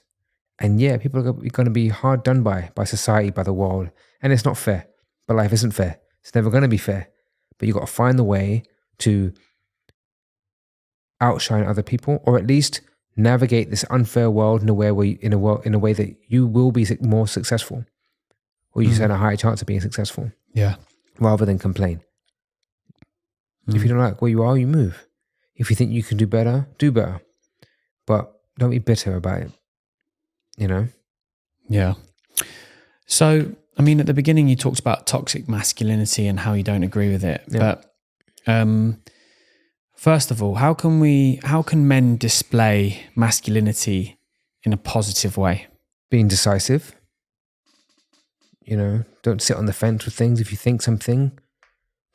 And yeah, people are going to be hard done by society, by the world, and it's not fair. But life isn't fair. It's never going to be fair. But you've got to find the way to outshine other people, or at least navigate this unfair world in a way that you will be more successful, or you stand a higher chance of being successful. Yeah. Rather than complain. If you don't like where you are, you move. If you think you can do better, do better. But don't be bitter about it. You know? Yeah. So, I mean, at the beginning, you talked about toxic masculinity and how you don't agree with it. Yeah. But first of all, how can men display masculinity in a positive way? Being decisive. You know, don't sit on the fence with things. If you think something,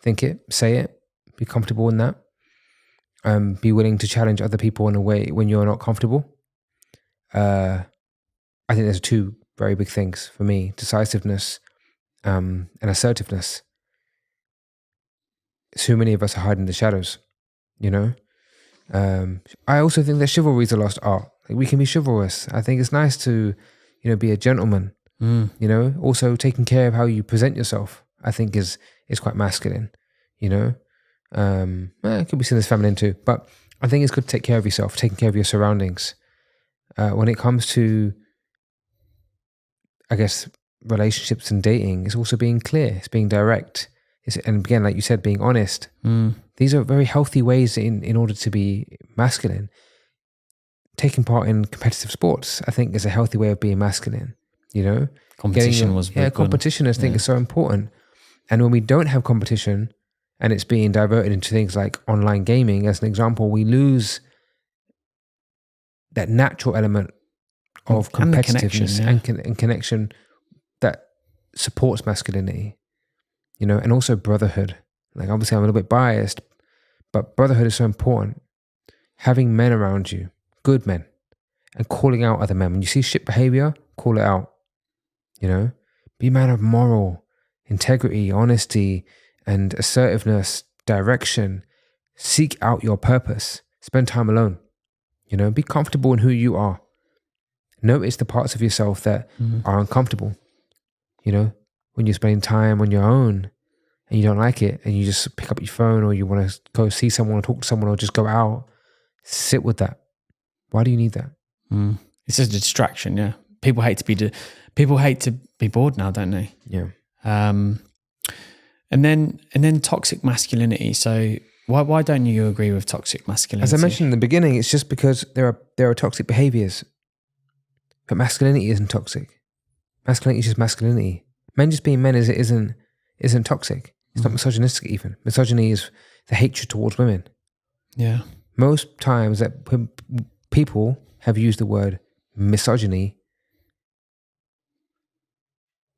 think it, say it, be comfortable in that. Be willing to challenge other people in a way when you're not comfortable. I think there's two very big things for me: decisiveness and assertiveness. So many of us are hiding in the shadows, you know? I also think that chivalry is a lost art. Like, we can be chivalrous. I think it's nice to, be a gentleman. You know, also taking care of how you present yourself, I think is quite masculine, it could be seen as feminine too, but I think it's good to take care of yourself, taking care of your surroundings. When it comes to, I guess, relationships and dating, it's also being clear, it's being direct. And again, like you said, being honest. These are very healthy ways in order to be masculine. Taking part in competitive sports, I think, is a healthy way of being masculine. Competition competition I think is so important. And when we don't have competition and it's being diverted into things like online gaming, as an example, we lose that natural element of competitiveness and connection that supports masculinity, and also brotherhood. Like, obviously I'm a little bit biased, but brotherhood is so important. Having men around you, good men, and calling out other men. When you see shit behavior, call it out. Be a man of moral, integrity, honesty, and assertiveness, direction. Seek out your purpose. Spend time alone. Be comfortable in who you are. Notice the parts of yourself that are uncomfortable. When you're spending time on your own and you don't like it, and you just pick up your phone, or you want to go see someone or talk to someone, or just go out, sit with that. Why do you need that? It's just a distraction. Yeah. People hate to be bored now, don't they? Yeah. And then toxic masculinity. So why don't you agree with toxic masculinity? As I mentioned in the beginning, it's just because there are toxic behaviors, but masculinity isn't toxic. Masculinity is just masculinity. Men just being men isn't toxic. It's not misogynistic even. Misogyny is the hatred towards women. Yeah. Most times that people have used the word misogyny,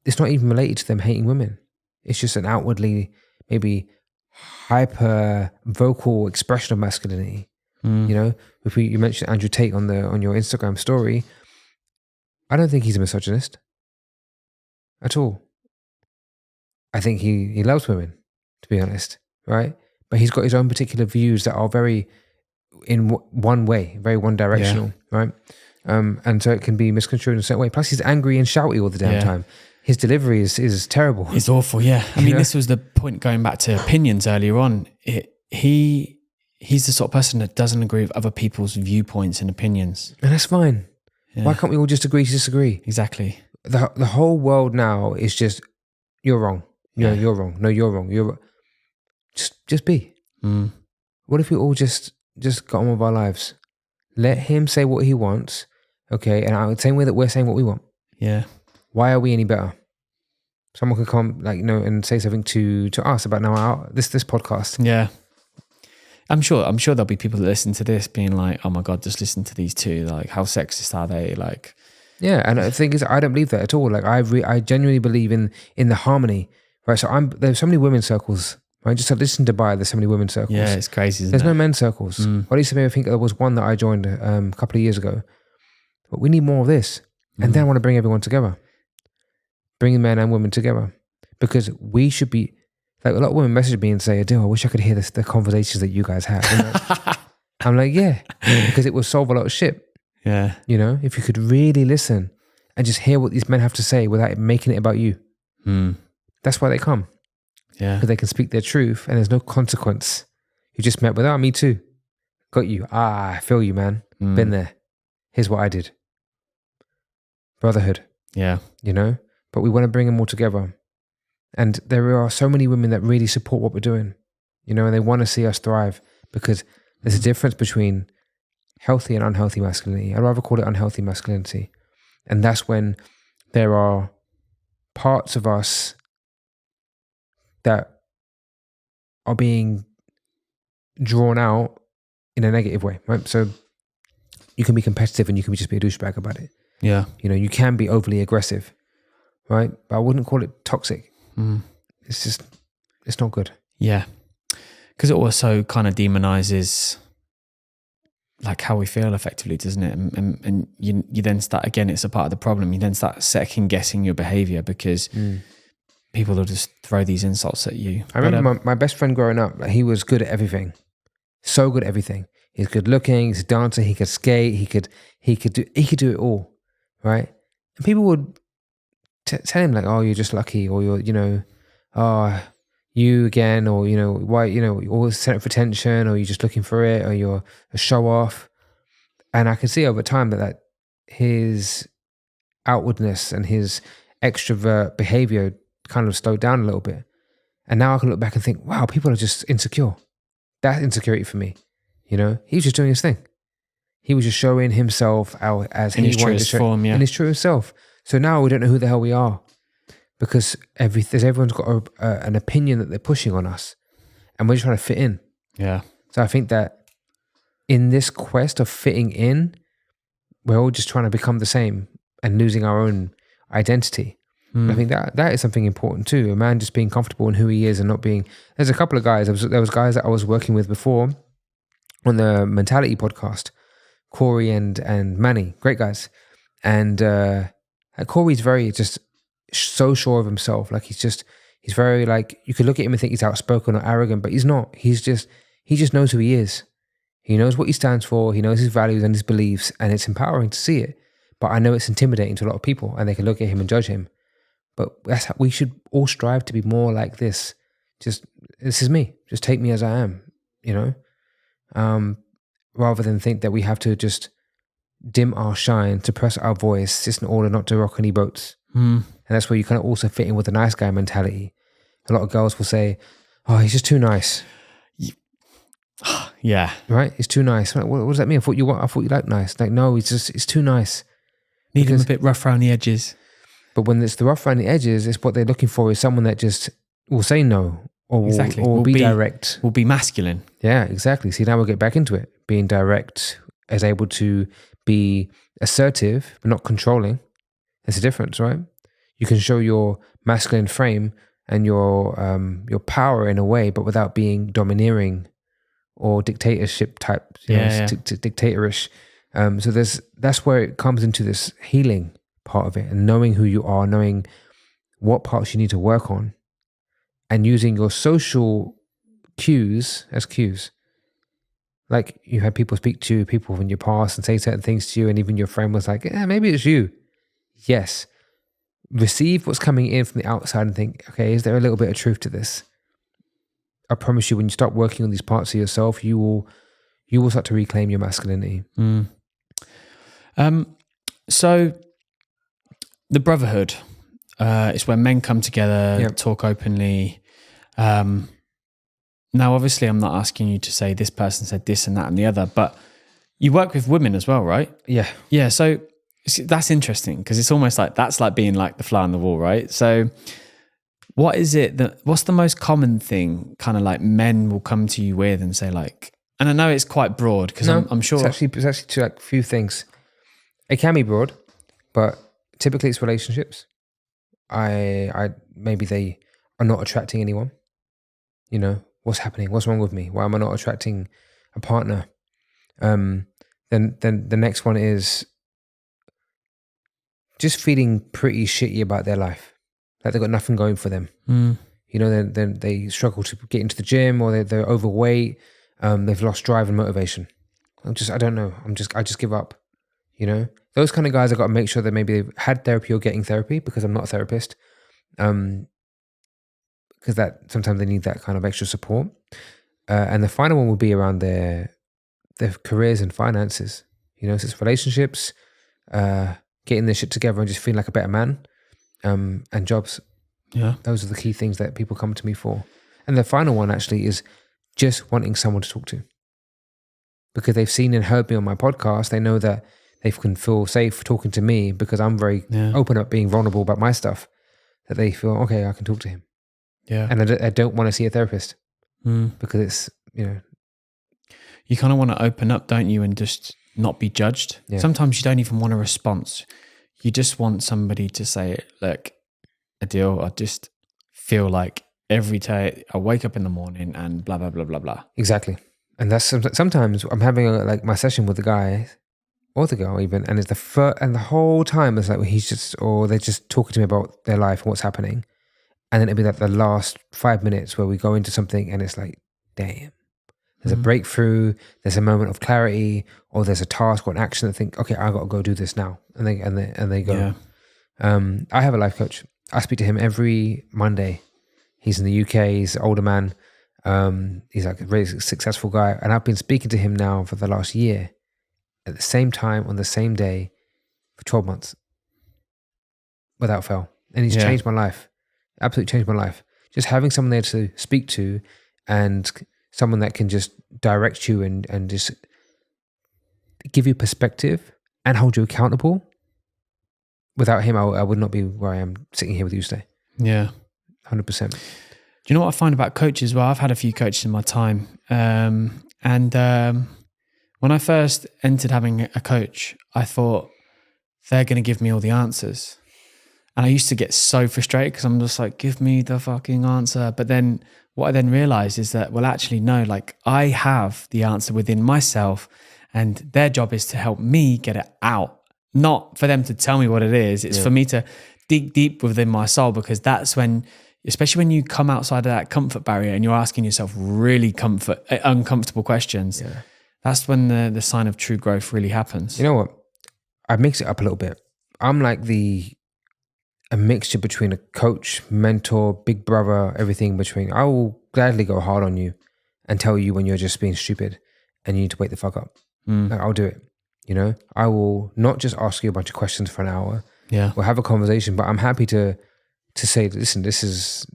it's not even related to them hating women. It's just an outwardly, maybe hyper vocal expression of masculinity. If you mentioned Andrew Tate on your Instagram story, I don't think he's a misogynist at all. I think he loves women, to be honest, right? But he's got his own particular views that are very in one way, very one directional, right? And so it can be misconstrued in a certain way. Plus, he's angry and shouty all the damn time. His delivery is terrible. It's awful, yeah. I mean, this was the point going back to opinions earlier on. He's the sort of person that doesn't agree with other people's viewpoints and opinions. And that's fine. Yeah. Why can't we all just agree to disagree? Exactly. The whole world now is just, you're wrong. You're wrong. No, you're wrong. You're just be. What if we all just got on with our lives? Let him say what he wants, Okay. And the same way that we're saying what we want. Yeah. Why are we any better? Someone could come and say something to us about this podcast. Yeah. I'm sure there'll be people that listen to this being like, oh my God, just listen to these two. Like, how sexist are they? Like, yeah. And the thing is, I don't believe that at all. Like, I genuinely believe in the harmony, right? So there's so many women's circles, right? Just to listen to there's so many women's circles. Yeah, it's crazy, isn't There's it? no men's circles. Or at least I think there was one that I joined a couple of years ago. But we need more of this. And then I want to bring everyone together. Bring men and women together. Because we should be, like, a lot of women message me and say, Adil, I wish I could hear the conversations that you guys have. I'm like, yeah, because it will solve a lot of shit. Yeah. You know, if you could really listen and just hear what these men have to say without making it about you. That's why they come. Yeah. Because they can speak their truth and there's no consequence. You just met with, me too. Got you. I feel you, man. Been there. Here's what I did. Brotherhood. Yeah. You know? But we want to bring them all together. And there are so many women that really support what we're doing, you know, and they want to see us thrive because there's a difference between healthy and unhealthy masculinity. I'd rather call it unhealthy masculinity. And that's when there are parts of us that are being drawn out in a negative way, right? So you can be competitive and you can just be a douchebag about it. Yeah. You know, you can be overly aggressive, right? But I wouldn't call it toxic. It's not good. Yeah. Because it also kind of demonizes like how we feel effectively, doesn't it? And you then start, again, it's a part of the problem. You then start second guessing your behavior because people will just throw these insults at you. I remember my best friend growing up, like, he was good at everything. So good at everything. He's good looking, he's a dancer, he could skate, he could do it all, right? And people would tell him like, oh, you're just lucky, or you're, you know, oh, you again, or, you know, why, you know, you're always set up for attention, or you're just looking for it, or you're a show off. And I can see over time that his outwardness and his extrovert behavior kind of slowed down a little bit. And now I can look back and think, wow, people are just insecure. That's insecurity for me. You know, he was just doing his thing. He was just showing himself out as he wanted to show in his truest self. So now we don't know who the hell we are because everyone's got an opinion that they're pushing on us and we're just trying to fit in. Yeah. So I think that in this quest of fitting in, we're all just trying to become the same and losing our own identity. I think that is something important too. A man just being comfortable in who he is and not being... There's a couple of guys, there was guys that I was working with before on the Mentality podcast, Corey and Manny, great guys. And Corey's very just so sure of himself. Like he's very like, you could look at him and think he's outspoken or arrogant, but he's not. He just knows who he is. He knows what he stands for. He knows his values and his beliefs, and it's empowering to see it. But I know it's intimidating to a lot of people, and they can look at him and judge him. But that's how we should all strive to be more like this. Just, this is me. Just take me as I am, you know? Rather than think that we have to just dim our shine, suppress our voice, just in order not to rock any boats. And that's where you kind of also fit in with the nice guy mentality. A lot of girls will say, oh, he's just too nice. Yeah. Right? He's too nice. What does that mean? I thought you liked nice. Like, no, it's too nice. Need him a bit rough around the edges. But when it's the rough around the edges, it's what they're looking for is someone that just will say no or will be direct. Will be masculine. Yeah, exactly. See, now we'll get back into it. Being direct, as able to be assertive, but not controlling. There's a difference, right? You can show your masculine frame and your power in a way, but without being domineering or dictatorship type, dictatorish. So that's where it comes into this healing part of it, and knowing who you are, knowing what parts you need to work on, and using your social cues as cues. Like you had people speak to you, people from your past and say certain things to you, and even your friend was like, yeah, maybe it's you. Yes. Receive what's coming in from the outside and think, okay, is there a little bit of truth to this? I promise you, when you start working on these parts of yourself, you will start to reclaim your masculinity. So the brotherhood is where men come together, talk openly. Now, obviously, I'm not asking you to say this person said this and that and the other, but you work with women as well, right? Yeah. Yeah. So that's interesting because it's almost like that's like being like the fly on the wall, right? So what's the most common thing kind of like men will come to you with and say like, and I know it's quite broad because I'm sure it's actually to like a few things. It can be broad, but typically it's relationships. I maybe they are not attracting anyone. You know, what's happening? What's wrong with me? Why am I not attracting a partner? Then the next one is just feeling pretty shitty about their life. Like they've got nothing going for them. You know, then they struggle to get into the gym, or they're overweight. They've lost drive and motivation. I don't know. I just give up. You know, those kind of guys, I've got to make sure that maybe they've had therapy or getting therapy, because I'm not a therapist. Because that sometimes they need that kind of extra support. And the final one will be around their careers and finances. You know, so it's relationships, getting their shit together and just feeling like a better man, and jobs. Yeah. Those are the key things that people come to me for. And the final one actually is just wanting someone to talk to. Because they've seen and heard me on my podcast, they know that they can feel safe talking to me because I'm very open up, being vulnerable about my stuff, that they feel, okay, I can talk to him. Yeah. And I don't want to see a therapist because it's, you know. You kind of want to open up, don't you, and just not be judged. Yeah. Sometimes you don't even want a response. You just want somebody to say, look, Adil, I just feel like every day I wake up in the morning and blah, blah, blah, blah, blah. Exactly. And that's sometimes I'm having like my session with the guy or the girl even, and it's and the whole time it's like they're just talking to me about their life and what's happening. And then it'll be like the last 5 minutes where we go into something and it's like, damn, there's a breakthrough, there's a moment of clarity, or there's a task or an action that think, okay, I got to go do this now. And they go. Yeah. I have a life coach. I speak to him every Monday. He's in the UK, he's an older man. He's like a really successful guy. And I've been speaking to him now for the last year at the same time on the same day for 12 months without fail. And he's changed my life. Absolutely changed my life. Just having someone there to speak to and someone that can just direct you and just give you perspective and hold you accountable. Without him, I would not be where I am sitting here with you today. Yeah. 100%. Do you know what I find about coaches? Well, I've had a few coaches in my time. When I first entered having a coach, I thought they're going to give me all the answers. And I used to get so frustrated because I'm just like, give me the fucking answer. But then what I then realized is that, well, actually, no, like I have the answer within myself and their job is to help me get it out, not for them to tell me what it is. It's for me to dig deep within my soul, because that's when, especially when you come outside of that comfort barrier and you're asking yourself really uncomfortable questions, that's when the sign of true growth really happens. You know what? I mix it up a little bit. I'm like a mixture between a coach, mentor, big brother, everything between. I will gladly go hard on you and tell you when you're just being stupid and you need to wake the fuck up. Like, I'll do it. You know, I will not just ask you a bunch of questions for an hour. Yeah. We'll have a conversation, but I'm happy to say, listen, these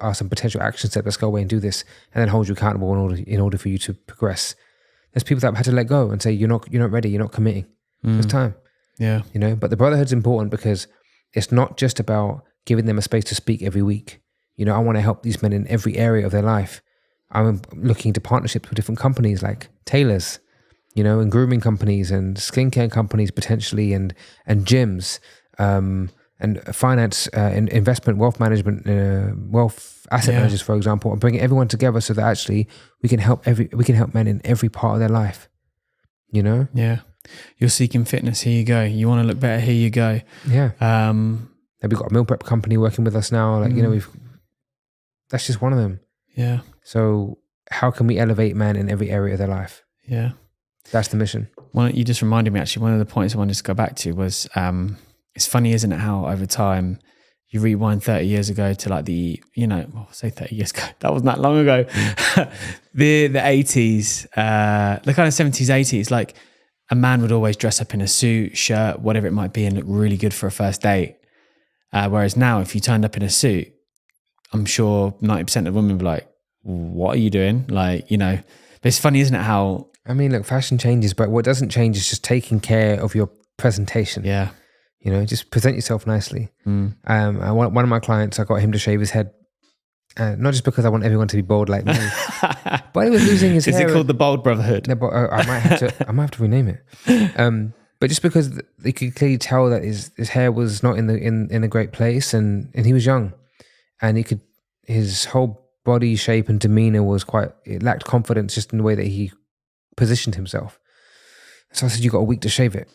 are some potential action steps. Let's go away and do this, and then hold you accountable in order for you to progress. There's people that have had to let go and say, you're not ready, you're not committing. It's time. Yeah. You know, but the brotherhood's important because it's not just about giving them a space to speak every week. You know, I want to help these men in every area of their life. I'm looking into partnerships with different companies like tailors, you know, and grooming companies and skincare companies potentially, and gyms, and finance, and investment, wealth management, wealth asset managers, for example, and bringing everyone together so that actually we can help men in every part of their life. You know? Yeah. You're seeking fitness. Here you go. You want to look better. Here you go. Yeah. We've got a meal prep company working with us now. Like, you know, that's just one of them. Yeah. So how can we elevate men in every area of their life? Yeah. That's the mission. You just reminded me, actually, one of the points I wanted to go back to was, it's funny, isn't it, how over time you rewind 30 years ago to like say 30 years ago, that wasn't that long ago, the 80s, the kind of 70s, 80s, like a man would always dress up in a suit, shirt, whatever it might be, and look really good for a first date. Whereas now, if you turned up in a suit, I'm sure 90% of women would be like, what are you doing? Like, you know, but it's funny, isn't it, how... I mean, look, fashion changes, but what doesn't change is just taking care of your presentation. Yeah. You know, just present yourself nicely. Mm. One of my clients, I got him to shave his head. Not just because I want everyone to be bald like me, but he was losing his hair. Is it called the Bald Brotherhood? No, but I might have to rename it. But just because they could clearly tell that his hair was not in a great place, and he was young, and his whole body shape and demeanor it lacked confidence just in the way that he positioned himself. So I said, "You got a week to shave it,"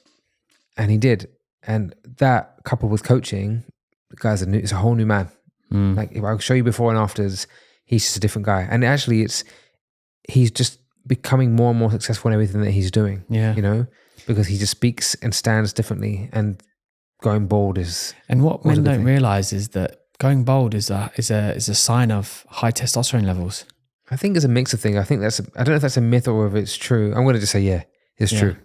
and he did. And that, coupled with coaching, the guy's it's a whole new man. Like, if I'll show you before and afters, he's just a different guy. And actually, he's just becoming more and more successful in everything that he's doing. Yeah. You know, because he just speaks and stands differently, and going bald is. And what men don't realize is that going bald is a sign of high testosterone levels. I think it's a mix of things. I don't know if that's a myth or if it's true. I'm going to just say, yeah, it's true.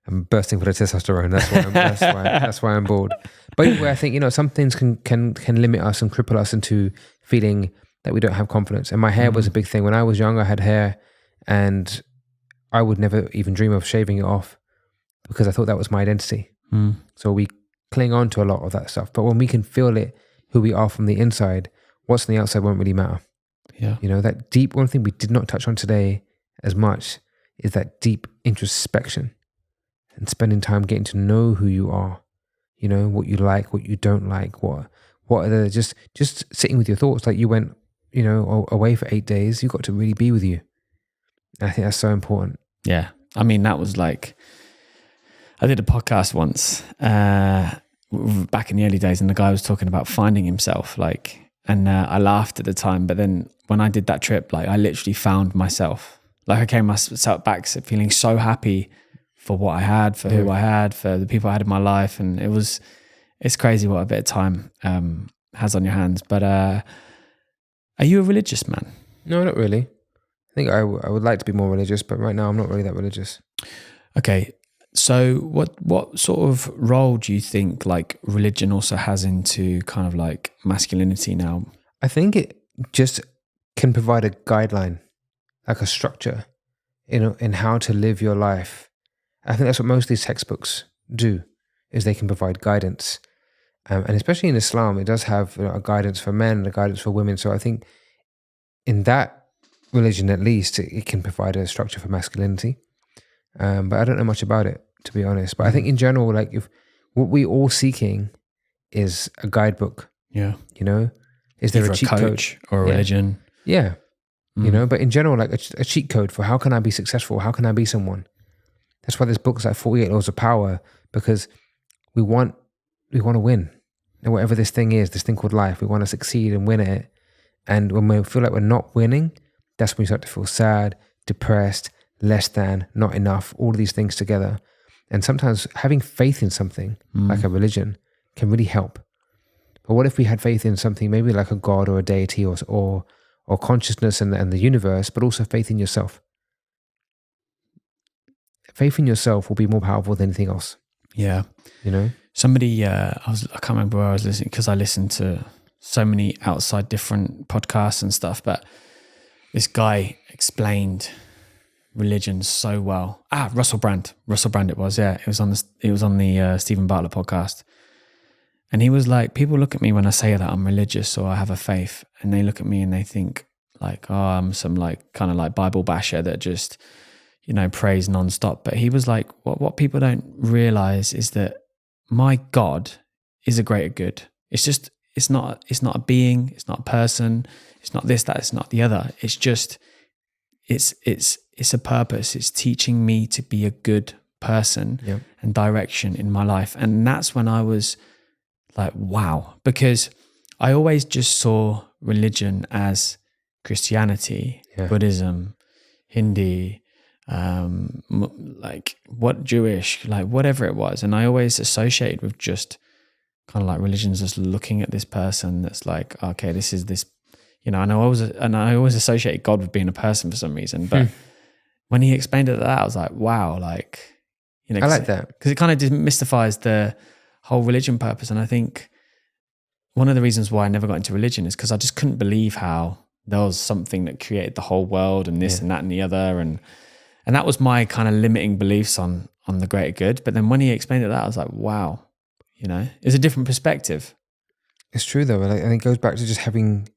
I'm bursting for the testosterone. That's why I'm bald. But anyway, I think, you know, some things can limit us and cripple us into feeling that we don't have confidence. And my hair was a big thing. When I was young, I had hair, and I would never even dream of shaving it off because I thought that was my identity. So we cling on to a lot of that stuff. But when we can feel it, who we are from the inside, what's on the outside won't really matter. Yeah. You know, that deep, one thing we did not touch on today as much is that deep introspection. And spending time getting to know who you are, you know, what you like, what you don't like, what are the, just sitting with your thoughts. Like, you went, you know, away for 8 days, you got to really be with you. And I think that's so important. Yeah. I mean, that was like, I did a podcast once back in the early days, and the guy was talking about finding himself, like, and I laughed at the time. But then when I did that trip, like, I literally found myself. Like, I came myself back feeling so happy for what I had, for who I had, for the people I had in my life. And it's crazy what a bit of time has on your hands. But are you a religious man? No, not really. I think I would like to be more religious, but right now I'm not really that religious. Okay. So what sort of role do you think like religion also has into kind of like masculinity now? I think it just can provide a guideline, like a structure, you know, in how to live your life. I think that's what most of these textbooks do, is they can provide guidance. And especially in Islam, it does have, you know, a guidance for men and a guidance for women. So I think in that religion, at least, it can provide a structure for masculinity. But I don't know much about it, to be honest. But I think in general, like, if what we're all seeking is a guidebook. Yeah. You know, is there either a cheat coach code or a religion? Yeah. You know, but in general, like a cheat code for how can I be successful? How can I be someone? That's why there's books like 48 Laws of Power, because we want to win. And whatever this thing is, this thing called life, we want to succeed and win at it. And when we feel like we're not winning, that's when we start to feel sad, depressed, less than, not enough, all of these things together. And sometimes having faith in something like a religion can really help. But what if we had faith in something maybe like a God or a deity or consciousness and the universe, but also faith in yourself? Faith in yourself will be more powerful than anything else. Yeah. You know? Somebody, I can't remember where I was listening, because I listened to so many outside different podcasts and stuff, but this guy explained religion so well. Russell Brand it was. Yeah. It was on the Stephen Bartlett podcast. And he was like, people look at me when I say that I'm religious or I have a faith, and they look at me and they think like, oh, I'm some like kind of like Bible basher that just, you know, prays nonstop. But he was like, what people don't realize is that my God is a greater good. It's just, it's not a being, it's not a person, it's not this, that, it's not the other. It's just, it's a purpose. It's teaching me to be a good person and direction in my life. And that's when I was like, wow, because I always just saw religion as Christianity, Buddhism, Hindi, like what Jewish, like whatever it was. And I always associated with just kind of like religions, just looking at this person that's like, okay, this is this, you know, and I always associated God with being a person for some reason. But when he explained it like that, I was like, wow, like, you know, I like that. Because it kind of demystifies the whole religion purpose. And I think one of the reasons why I never got into religion is because I just couldn't believe how there was something that created the whole world and this and that and the other. And that was my kind of limiting beliefs on the greater good. But then when he explained it that, I was like, wow, it's a different perspective. It's true though. And it goes back to just having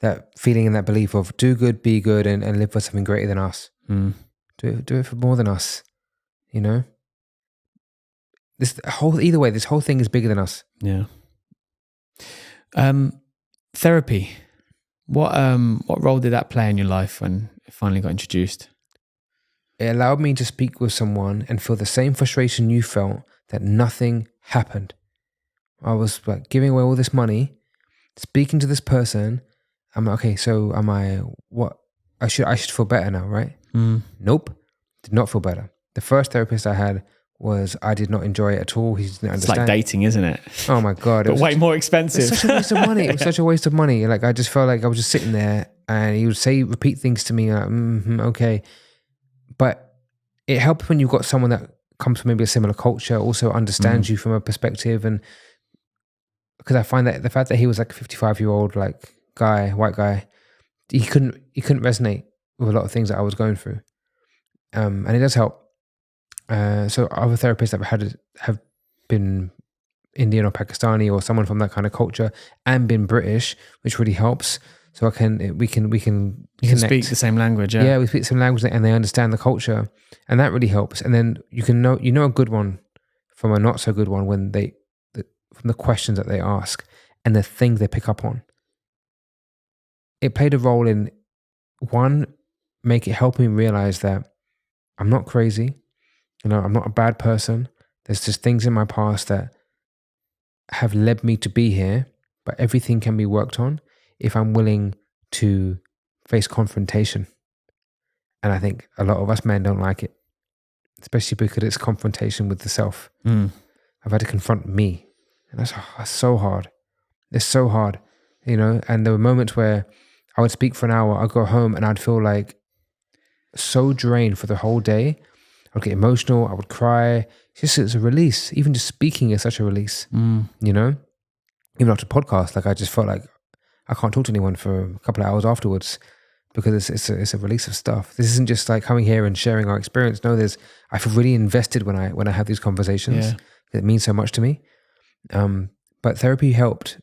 that feeling and that belief of do good, be good, and live for something greater than us. Mm. Do it for more than us. This whole thing is bigger than us. Yeah. Therapy. What role did that play in your life when it finally got introduced? It allowed me to speak with someone and feel the same frustration you felt that nothing happened. I was like giving away all this money, speaking to this person. I'm like, okay, so am I what? I should feel better now, right? Nope, did not feel better. The first therapist I had I did not enjoy it at all. He didn't understand. It's like dating, isn't it? Oh my God. But way more expensive. It's such a waste of money. It was such a waste of money. Like I just felt like I was just sitting there and he would repeat things to me like, okay. But it helped when you've got someone that comes from maybe a similar culture, also understands you from a perspective. And because I find that the fact that he was like a 55-year-old like white guy, he couldn't resonate with a lot of things that I was going through. And it does help. So other therapists that I've had have been Indian or Pakistani or someone from that kind of culture and been British, which really helps. So we can speak the same language. Yeah, we speak the same language and they understand the culture, and that really helps. And then you can know a good one from a not so good one when from the questions that they ask and the things they pick up on. It played a role in one, helping me realize that I'm not crazy. I'm not a bad person. There's just things in my past that have led me to be here, but everything can be worked on if I'm willing to face confrontation. And I think a lot of us men don't like it, especially because it's confrontation with the self. I've had to confront me, and that's so hard. It's so hard, and there were moments where I would speak for an hour, I'd go home and I'd feel like so drained for the whole day. I'd get emotional, I would cry. It's a release. Even just speaking is such a release, Even after podcast, like I just felt like I can't talk to anyone for a couple of hours afterwards because it's a release of stuff. This isn't just like coming here and sharing our experience. No, I feel really invested when I have these conversations. Yeah. It means so much to me. But therapy helped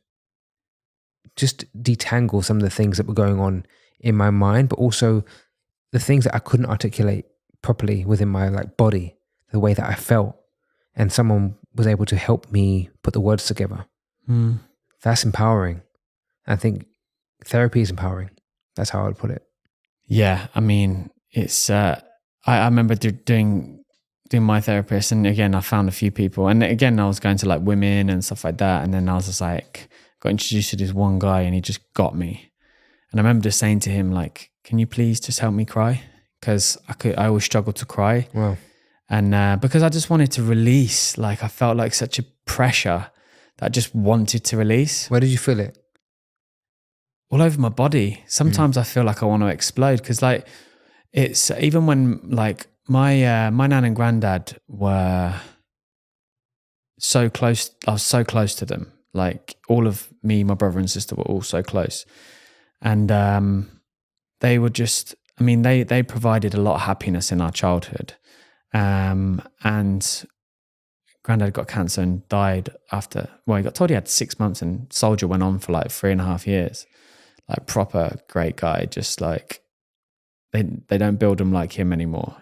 just detangle some of the things that were going on in my mind, but also the things that I couldn't articulate properly within my like body, the way that I felt, and someone was able to help me put the words together. That's empowering. I think therapy is empowering. That's how I would put it. Yeah, I mean, it's I remember doing my therapist, and again I found a few people, and again I was going to like women and stuff like that, and then I was just like got introduced to this one guy and he just got me. And I remember just saying to him like, can you please just help me cry? Because I always struggled to cry. Wow. And because I just wanted to release, like I felt like such a pressure that I just wanted to release. Where did you feel it? All over my body. Sometimes I feel like I want to explode because like it's even when like my nan and granddad were so close. I was so close to them. Like all of me, my brother and sister were all so close. And they were just, I mean, they provided a lot of happiness in our childhood. And granddad got cancer and died after, well, he got told he had 6 months, and soldier went on for like 3.5 years. Like proper great guy, just like they don't build them like him anymore,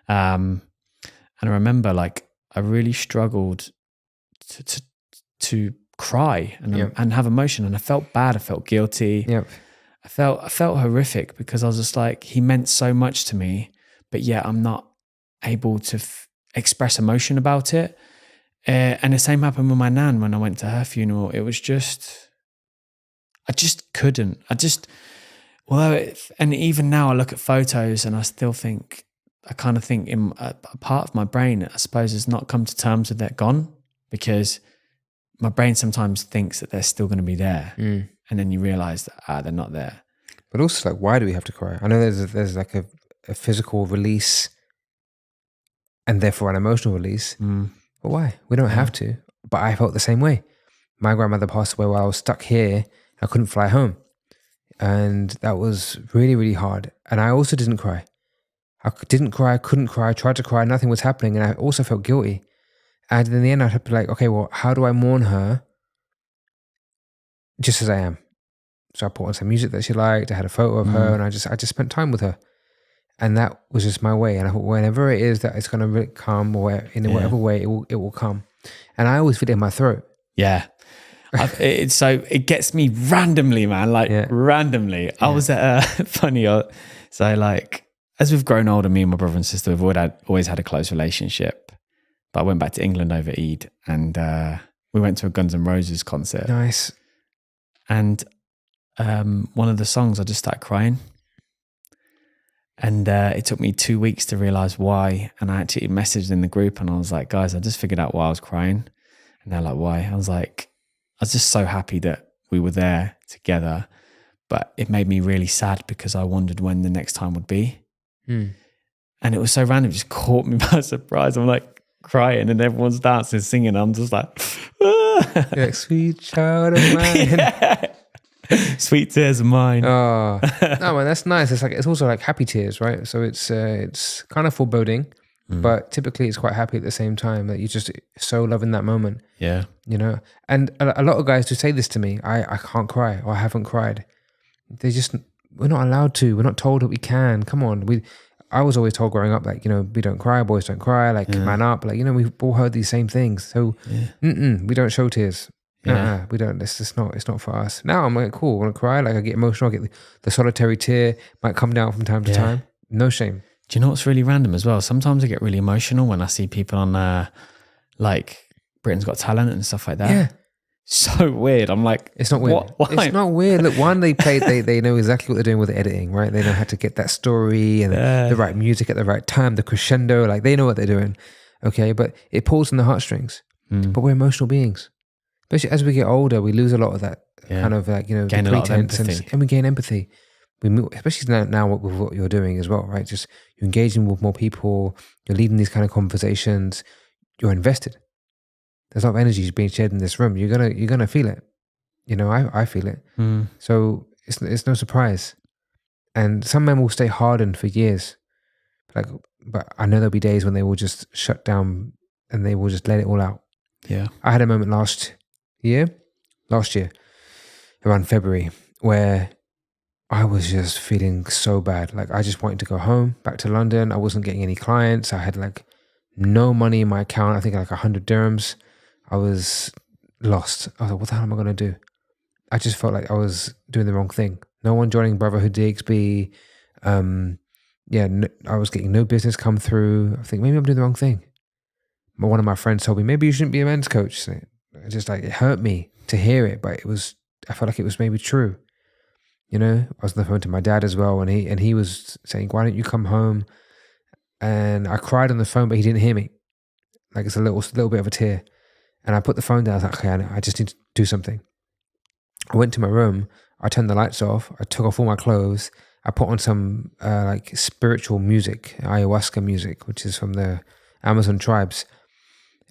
And I remember like I really struggled to cry and have emotion, and I felt bad, I felt guilty. Yep. I felt horrific because I was just like, he meant so much to me, but yet I'm not able to express emotion about it. And the same happened with my nan when I went to her funeral. It was just, I just couldn't. And even now I look at photos and I still think, I kind of think in a part of my brain, I suppose, has not come to terms with that gone, because my brain sometimes thinks that they're still going to be there. And then you realize that they're not there. But also, like, why do we have to cry? I know there's like a physical release and therefore an emotional release. But why? We don't have to. But I felt the same way. My grandmother passed away while I was stuck here. I couldn't fly home. And that was really, really hard. And I also didn't cry. I didn't cry, couldn't cry, tried to cry, nothing was happening. And I also felt guilty. And in the end, I had to be like, okay, well, how do I mourn her just as I am? So I put on some music that she liked. I had a photo of her, and I just spent time with her. And that was just my way. And I thought, whenever it is that it's going to really come, or in whatever way, it will come. And I always feel it in my throat. Yeah. It gets me randomly, man, randomly. I was at funny. So like, as we've grown older, me and my brother and sister, we've always had a close relationship. But I went back to England over Eid, and we went to a Guns N' Roses concert. Nice. And one of the songs, I just started crying. And it took me 2 weeks to realize why. And I actually messaged in the group, and I was like, guys, I just figured out why I was crying. And they're like, why? I was like, I was just so happy that we were there together. But it made me really sad because I wondered when the next time would be. And it was so random, it just caught me by surprise. I'm like crying, and everyone's dancing, singing. I'm just like, You're like, sweet child of mine. Yeah. Sweet tears of mine. Oh, no, man, that's nice. It's also like happy tears, right? So it's kind of foreboding, but typically it's quite happy at the same time, that you just so loving that moment. Yeah. You know, and a lot of guys who say this to me, I can't cry, or I haven't cried. We're not allowed to. We're not told that we can. Come on. I was always told growing up, like, we don't cry, boys don't cry, like, man up. Like, we've all heard these same things. So we don't show tears. We don't. It's not for us. Now I'm like, cool, I want to cry. Like, I get emotional. I get the solitary tear might come down from time to time. No shame. Do you know what's really random as well? Sometimes I get really emotional when I see people on like Britain's Got Talent and stuff like that. Yeah. So weird. I'm like, it's not weird. Why? It's not weird. Look, one, they know exactly what they're doing with the editing, right? They know how to get that story and the right music at the right time, the crescendo. Like, they know what they're doing. Okay, but it pulls on the heartstrings. But we're emotional beings. Especially as we get older, we lose a lot of that kind of like, gain the pretense, and we gain empathy. We move, especially now with what you're doing as well, right? Just you're engaging with more people, you're leading these kind of conversations, you're invested. There's a lot of energy being shared in this room. You're gonna feel it. I feel it. So it's no surprise. And some men will stay hardened for years. But I know there'll be days when they will just shut down and they will just let it all out. Yeah. I had a moment last year, around February, where I was just feeling so bad. Like, I just wanted to go home, back to London. I wasn't getting any clients. I had like no money in my account. I think like 100 dirhams. I was lost. I was like, what the hell am I going to do? I just felt like I was doing the wrong thing. No one joining Brotherhood DXB. I was getting no business come through. I think maybe I'm doing the wrong thing. But one of my friends told me, maybe you shouldn't be a men's coach. So it hurt me to hear it, but I felt like it was maybe true. I was on the phone to my dad as well, and he was saying, why don't you come home? And I cried on the phone, but he didn't hear me. Like, it's a little bit of a tear. And I put the phone down. I was like, okay, I just need to do something. I went to my room. I turned the lights off. I took off all my clothes. I put on some like spiritual music, ayahuasca music, which is from the Amazon tribes.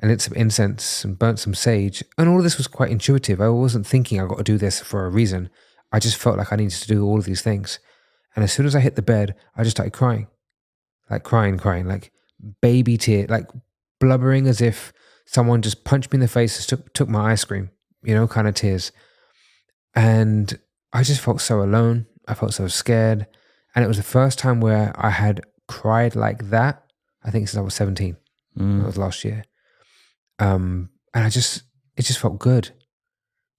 And lit some incense and burnt some sage. And all of this was quite intuitive. I wasn't thinking I got to do this for a reason. I just felt like I needed to do all of these things. And as soon as I hit the bed, I just started crying. Like crying, like baby tear, like blubbering as if someone just punched me in the face and took my ice cream, kind of tears. And I just felt so alone. I felt so scared. And it was the first time where I had cried like that, I think since I was 17. That was last year. And it just felt good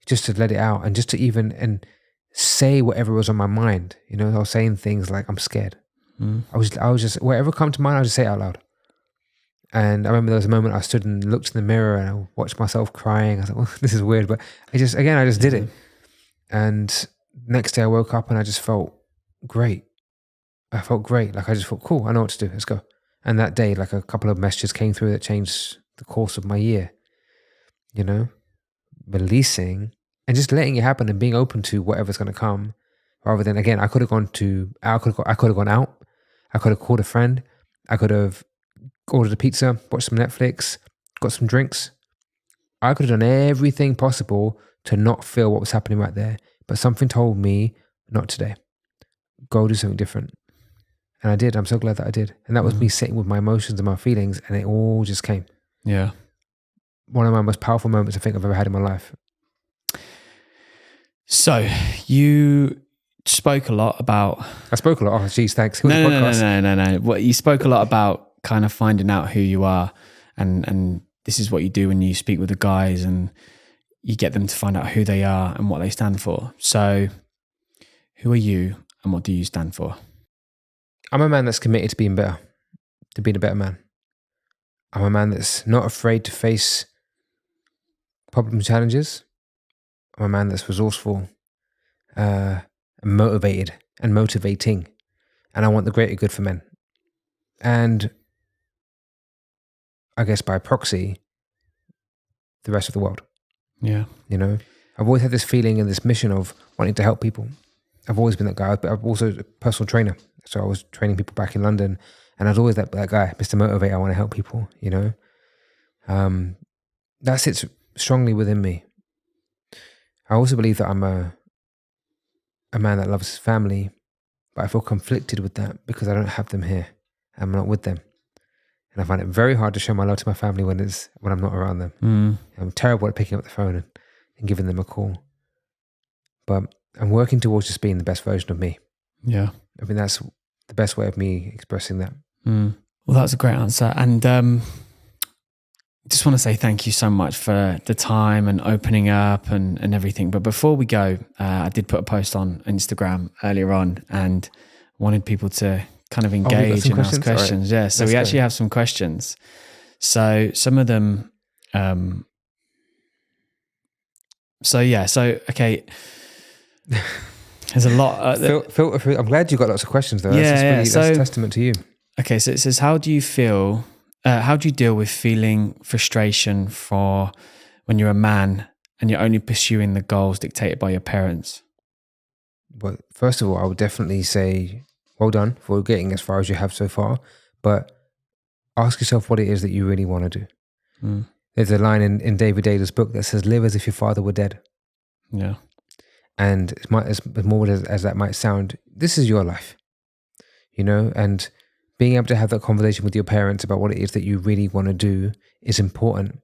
just to let it out and just to and say whatever was on my mind. I was saying things like, I'm scared. I was just, whatever come to mind, I just say it out loud. And I remember there was a moment I stood and looked in the mirror and I watched myself crying. I was like, well, this is weird, but I just did it. And next day I woke up and I just felt great. I felt great. Like, I just felt cool. I know what to do. Let's go. And that day, like, a couple of messages came through that changed the course of my year. Releasing and just letting it happen and being open to whatever's going to come, rather than, again, I could have gone out. I could have called a friend. I could have ordered a pizza, watched some Netflix, got some drinks. I could have done everything possible to not feel what was happening right there. But something told me, not today. Go do something different. And I did. I'm so glad that I did. And that was me sitting with my emotions and my feelings, and it all just came. Yeah. One of my most powerful moments I think I've ever had in my life. So you spoke a lot about... I spoke a lot. Oh, geez, thanks. No. Well, you spoke a lot about kind of finding out who you are, and this is what you do when you speak with the guys, and you get them to find out who they are and what they stand for. So who are you and what do you stand for? I'm a man that's committed to being better, to being a better man. I'm a man that's not afraid to face problem challenges. I'm a man that's resourceful, and motivated and motivating. And I want the greater good for men. And I guess by proxy, the rest of the world. Yeah. You know, I've always had this feeling and this mission of wanting to help people. I've always been that guy, but I'm also a personal trainer. So I was training people back in London, and I was always that guy, Mr. Motivator. I want to help people, you know. That sits strongly within me. I also believe that I'm a man that loves his family, but I feel conflicted with that because I don't have them here. I'm not with them. And I find it very hard to show my love to my family when I'm not around them. I'm terrible at picking up the phone and giving them a call. But I'm working towards just being the best version of me. Yeah. I mean, that's the best way of me expressing that. Well, that's a great answer. And just want to say thank you so much for the time and opening up and everything. But before we go, I did put a post on Instagram earlier on and wanted people to kind of engage and ask questions. Right. Yeah. So we actually have some questions. So some of them, okay. There's a lot. Filter through. I'm glad you got lots of questions though. That's a testament to you. Okay. So it says, how do you deal with feeling frustration for when you're a man and you're only pursuing the goals dictated by your parents? Well, first of all, I would definitely say, well done for getting as far as you have so far, but ask yourself what it is that you really want to do. There's a line in David Dale's book that says, live as if your father were dead. Yeah. And as morbid as that might sound, this is your life, you know, and being able to have that conversation with your parents about what it is that you really want to do is important,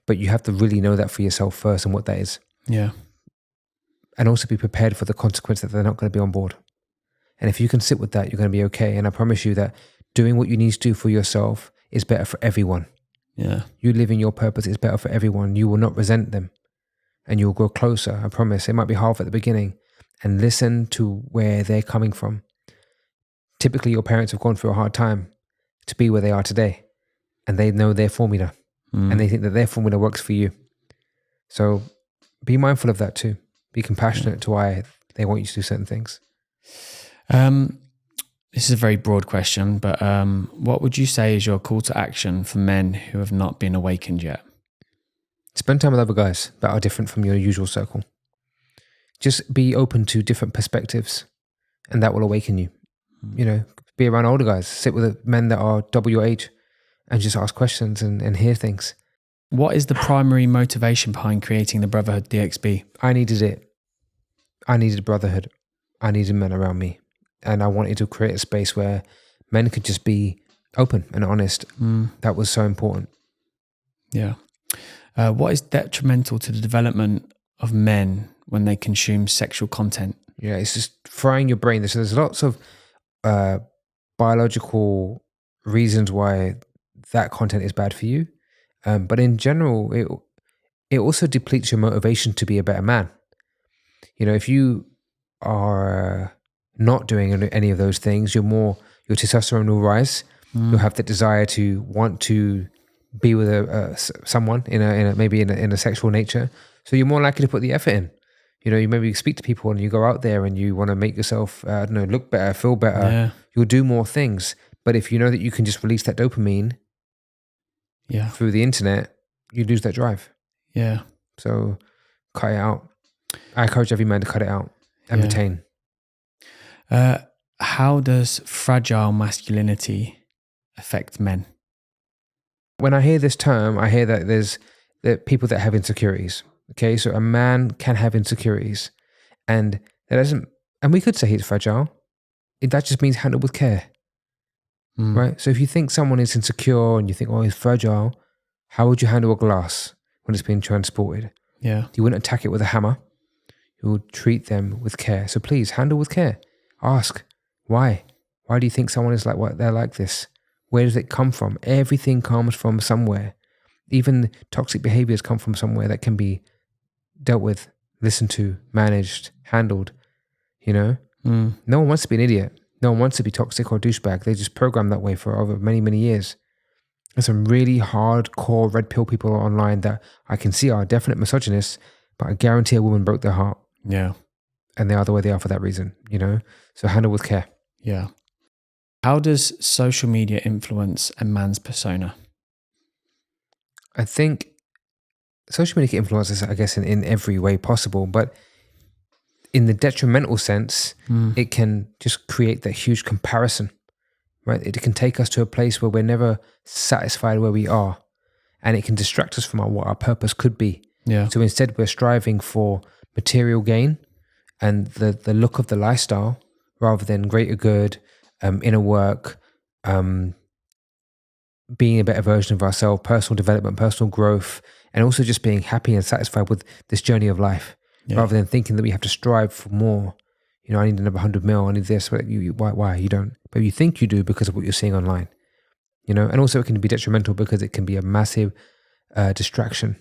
but you have to really know that for yourself first and what that is. Yeah. And also be prepared for the consequence that they're not going to be on board. And if you can sit with that, you're going to be okay. And I promise you that doing what you need to do for yourself is better for everyone. Yeah. You living your purpose is better for everyone. You will not resent them and you'll grow closer. I promise. It might be hard at the beginning, and listen to where they're coming from. Typically, your parents have gone through a hard time to be where they are today, and they know their formula and they think that their formula works for you. So be mindful of that too. Be compassionate to why they want you to do certain things. This is a very broad question, but what would you say is your call to action for men who have not been awakened yet? Spend time with other guys that are different from your usual circle. Just be open to different perspectives, and that will awaken you. You know, be around older guys, sit with men that are double your age and just ask questions and hear things. What is the primary motivation behind creating the Brotherhood DXB? I needed it. I needed brotherhood. I needed men around me. And I wanted to create a space where men could just be open and honest. That was so important. Yeah. What is detrimental to the development of men when they consume sexual content? Yeah, it's just frying your brain. So there's lots of biological reasons why that content is bad for you. But in general, it also depletes your motivation to be a better man. You know, if you are not doing any of those things, your testosterone will rise. You'll have the desire to want to be with someone in a sexual nature. So you're more likely to put the effort in. You know, you maybe speak to people and you go out there and you want to make yourself, look better, feel better. Yeah. You'll do more things. But if you know that you can just release that dopamine through the internet, you lose that drive. Yeah. So cut it out. I encourage every man to cut it out and retain. How does fragile masculinity affect men? When I hear this term, I hear that there's people that have insecurities. Okay, so a man can have insecurities, and that doesn't. And we could say he's fragile. That just means handled with care. right? So if you think someone is insecure and you think, oh, he's fragile, how would you handle a glass when it's being transported? Yeah. You wouldn't attack it with a hammer. You would treat them with care. So please handle with care. Ask why. Why do you think someone is like what they're like this? Where does it come from? Everything comes from somewhere. Even toxic behaviors come from somewhere that can be dealt with, listened to, managed, handled. You know, no one wants to be an idiot. No one wants to be toxic or douchebag. They just programmed that way for over many, many years. There's some really hardcore red pill people online that I can see are definite misogynists, but I guarantee a woman broke their heart. Yeah. And they are the way they are for that reason, you know? So handle with care. Yeah. How does social media influence a man's persona? I think social media influences, I guess, in every way possible, but in the detrimental sense, it can just create that huge comparison, right? It can take us to a place where we're never satisfied where we are, and it can distract us from what our purpose could be. Yeah. So instead, we're striving for material gain and the look of the lifestyle rather than greater good, inner work, being a better version of ourselves, personal development, personal growth, and also just being happy and satisfied with this journey of life, rather than thinking that we have to strive for more. You know, I need another 100 mil, I need this. Why? You don't. But you think you do because of what you're seeing online. You know, and also it can be detrimental because it can be a massive distraction.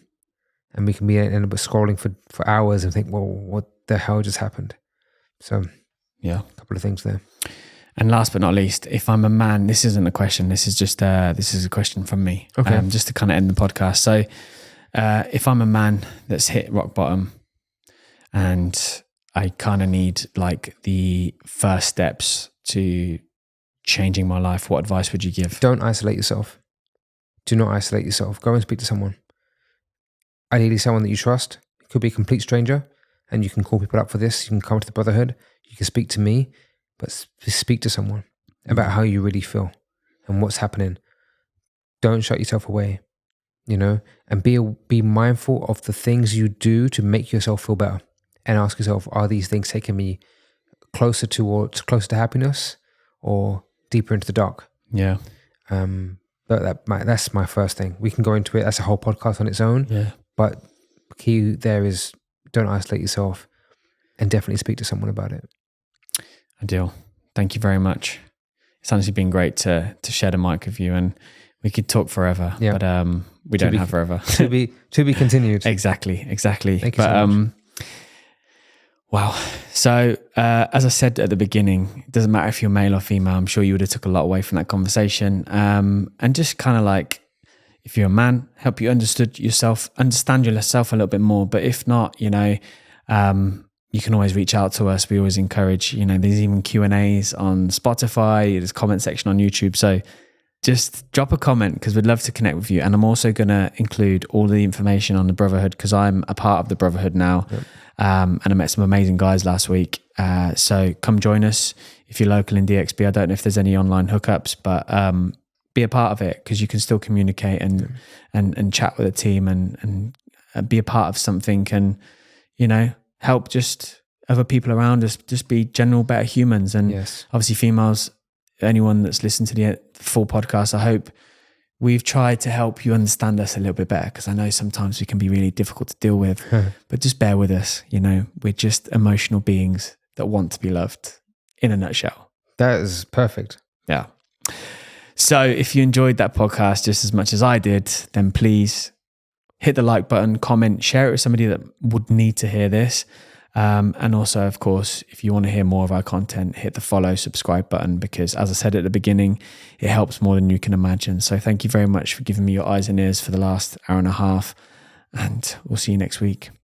And we can end up scrolling for hours and think, well, what the hell just happened? So, yeah, a couple of things there. And last but not least, if I'm a man, this isn't a question. This is just this is a question from me. Okay. Just to kind of end the podcast. So, if I'm a man that's hit rock bottom, and I kind of need like the first steps to changing my life, what advice would you give? Don't isolate yourself. Do not isolate yourself. Go and speak to someone. Ideally, someone that you trust. It could be a complete stranger, and you can call people up for this. You can come to the Brotherhood. You can speak to me, but speak to someone about how you really feel and what's happening. Don't shut yourself away, you know, and be mindful of the things you do to make yourself feel better, and ask yourself, are these things taking me closer to happiness or deeper into the dark? Yeah. But that's my first thing. We can go into it. That's a whole podcast on its own. Yeah. But the key there is don't isolate yourself, and definitely speak to someone about it. Adil, thank you very much. It's honestly been great to share the mic with you, and we could talk forever, but we don't have forever. to be continued. Exactly. Thank you so much. Wow. So as I said at the beginning, it doesn't matter if you're male or female. I'm sure you would have took a lot away from that conversation. And just kind of like, if you're a man, help you understand yourself a little bit more. But if not, you know, you can always reach out to us. We always encourage, you know, there's even Q&As on Spotify, there's comment section on YouTube. So just drop a comment because we'd love to connect with you. And I'm also going to include all the information on the Brotherhood because I'm a part of the Brotherhood now. Yep. And I met some amazing guys last week. So come join us if you're local in DXB. I don't know if there's any online hookups, but be a part of it because you can still communicate and chat with a team and be a part of something and, you know, help just other people around us just be general better humans. And obviously females, anyone that's listened to the full podcast, I hope we've tried to help you understand us a little bit better because I know sometimes we can be really difficult to deal with, but just bear with us. You know, we're just emotional beings that want to be loved in a nutshell. That is perfect. Yeah. So if you enjoyed that podcast just as much as I did, then please hit the like button, comment, share it with somebody that would need to hear this. And also, of course, if you want to hear more of our content, hit the follow, subscribe button, because as I said at the beginning, it helps more than you can imagine. So thank you very much for giving me your eyes and ears for the last hour and a half, and we'll see you next week.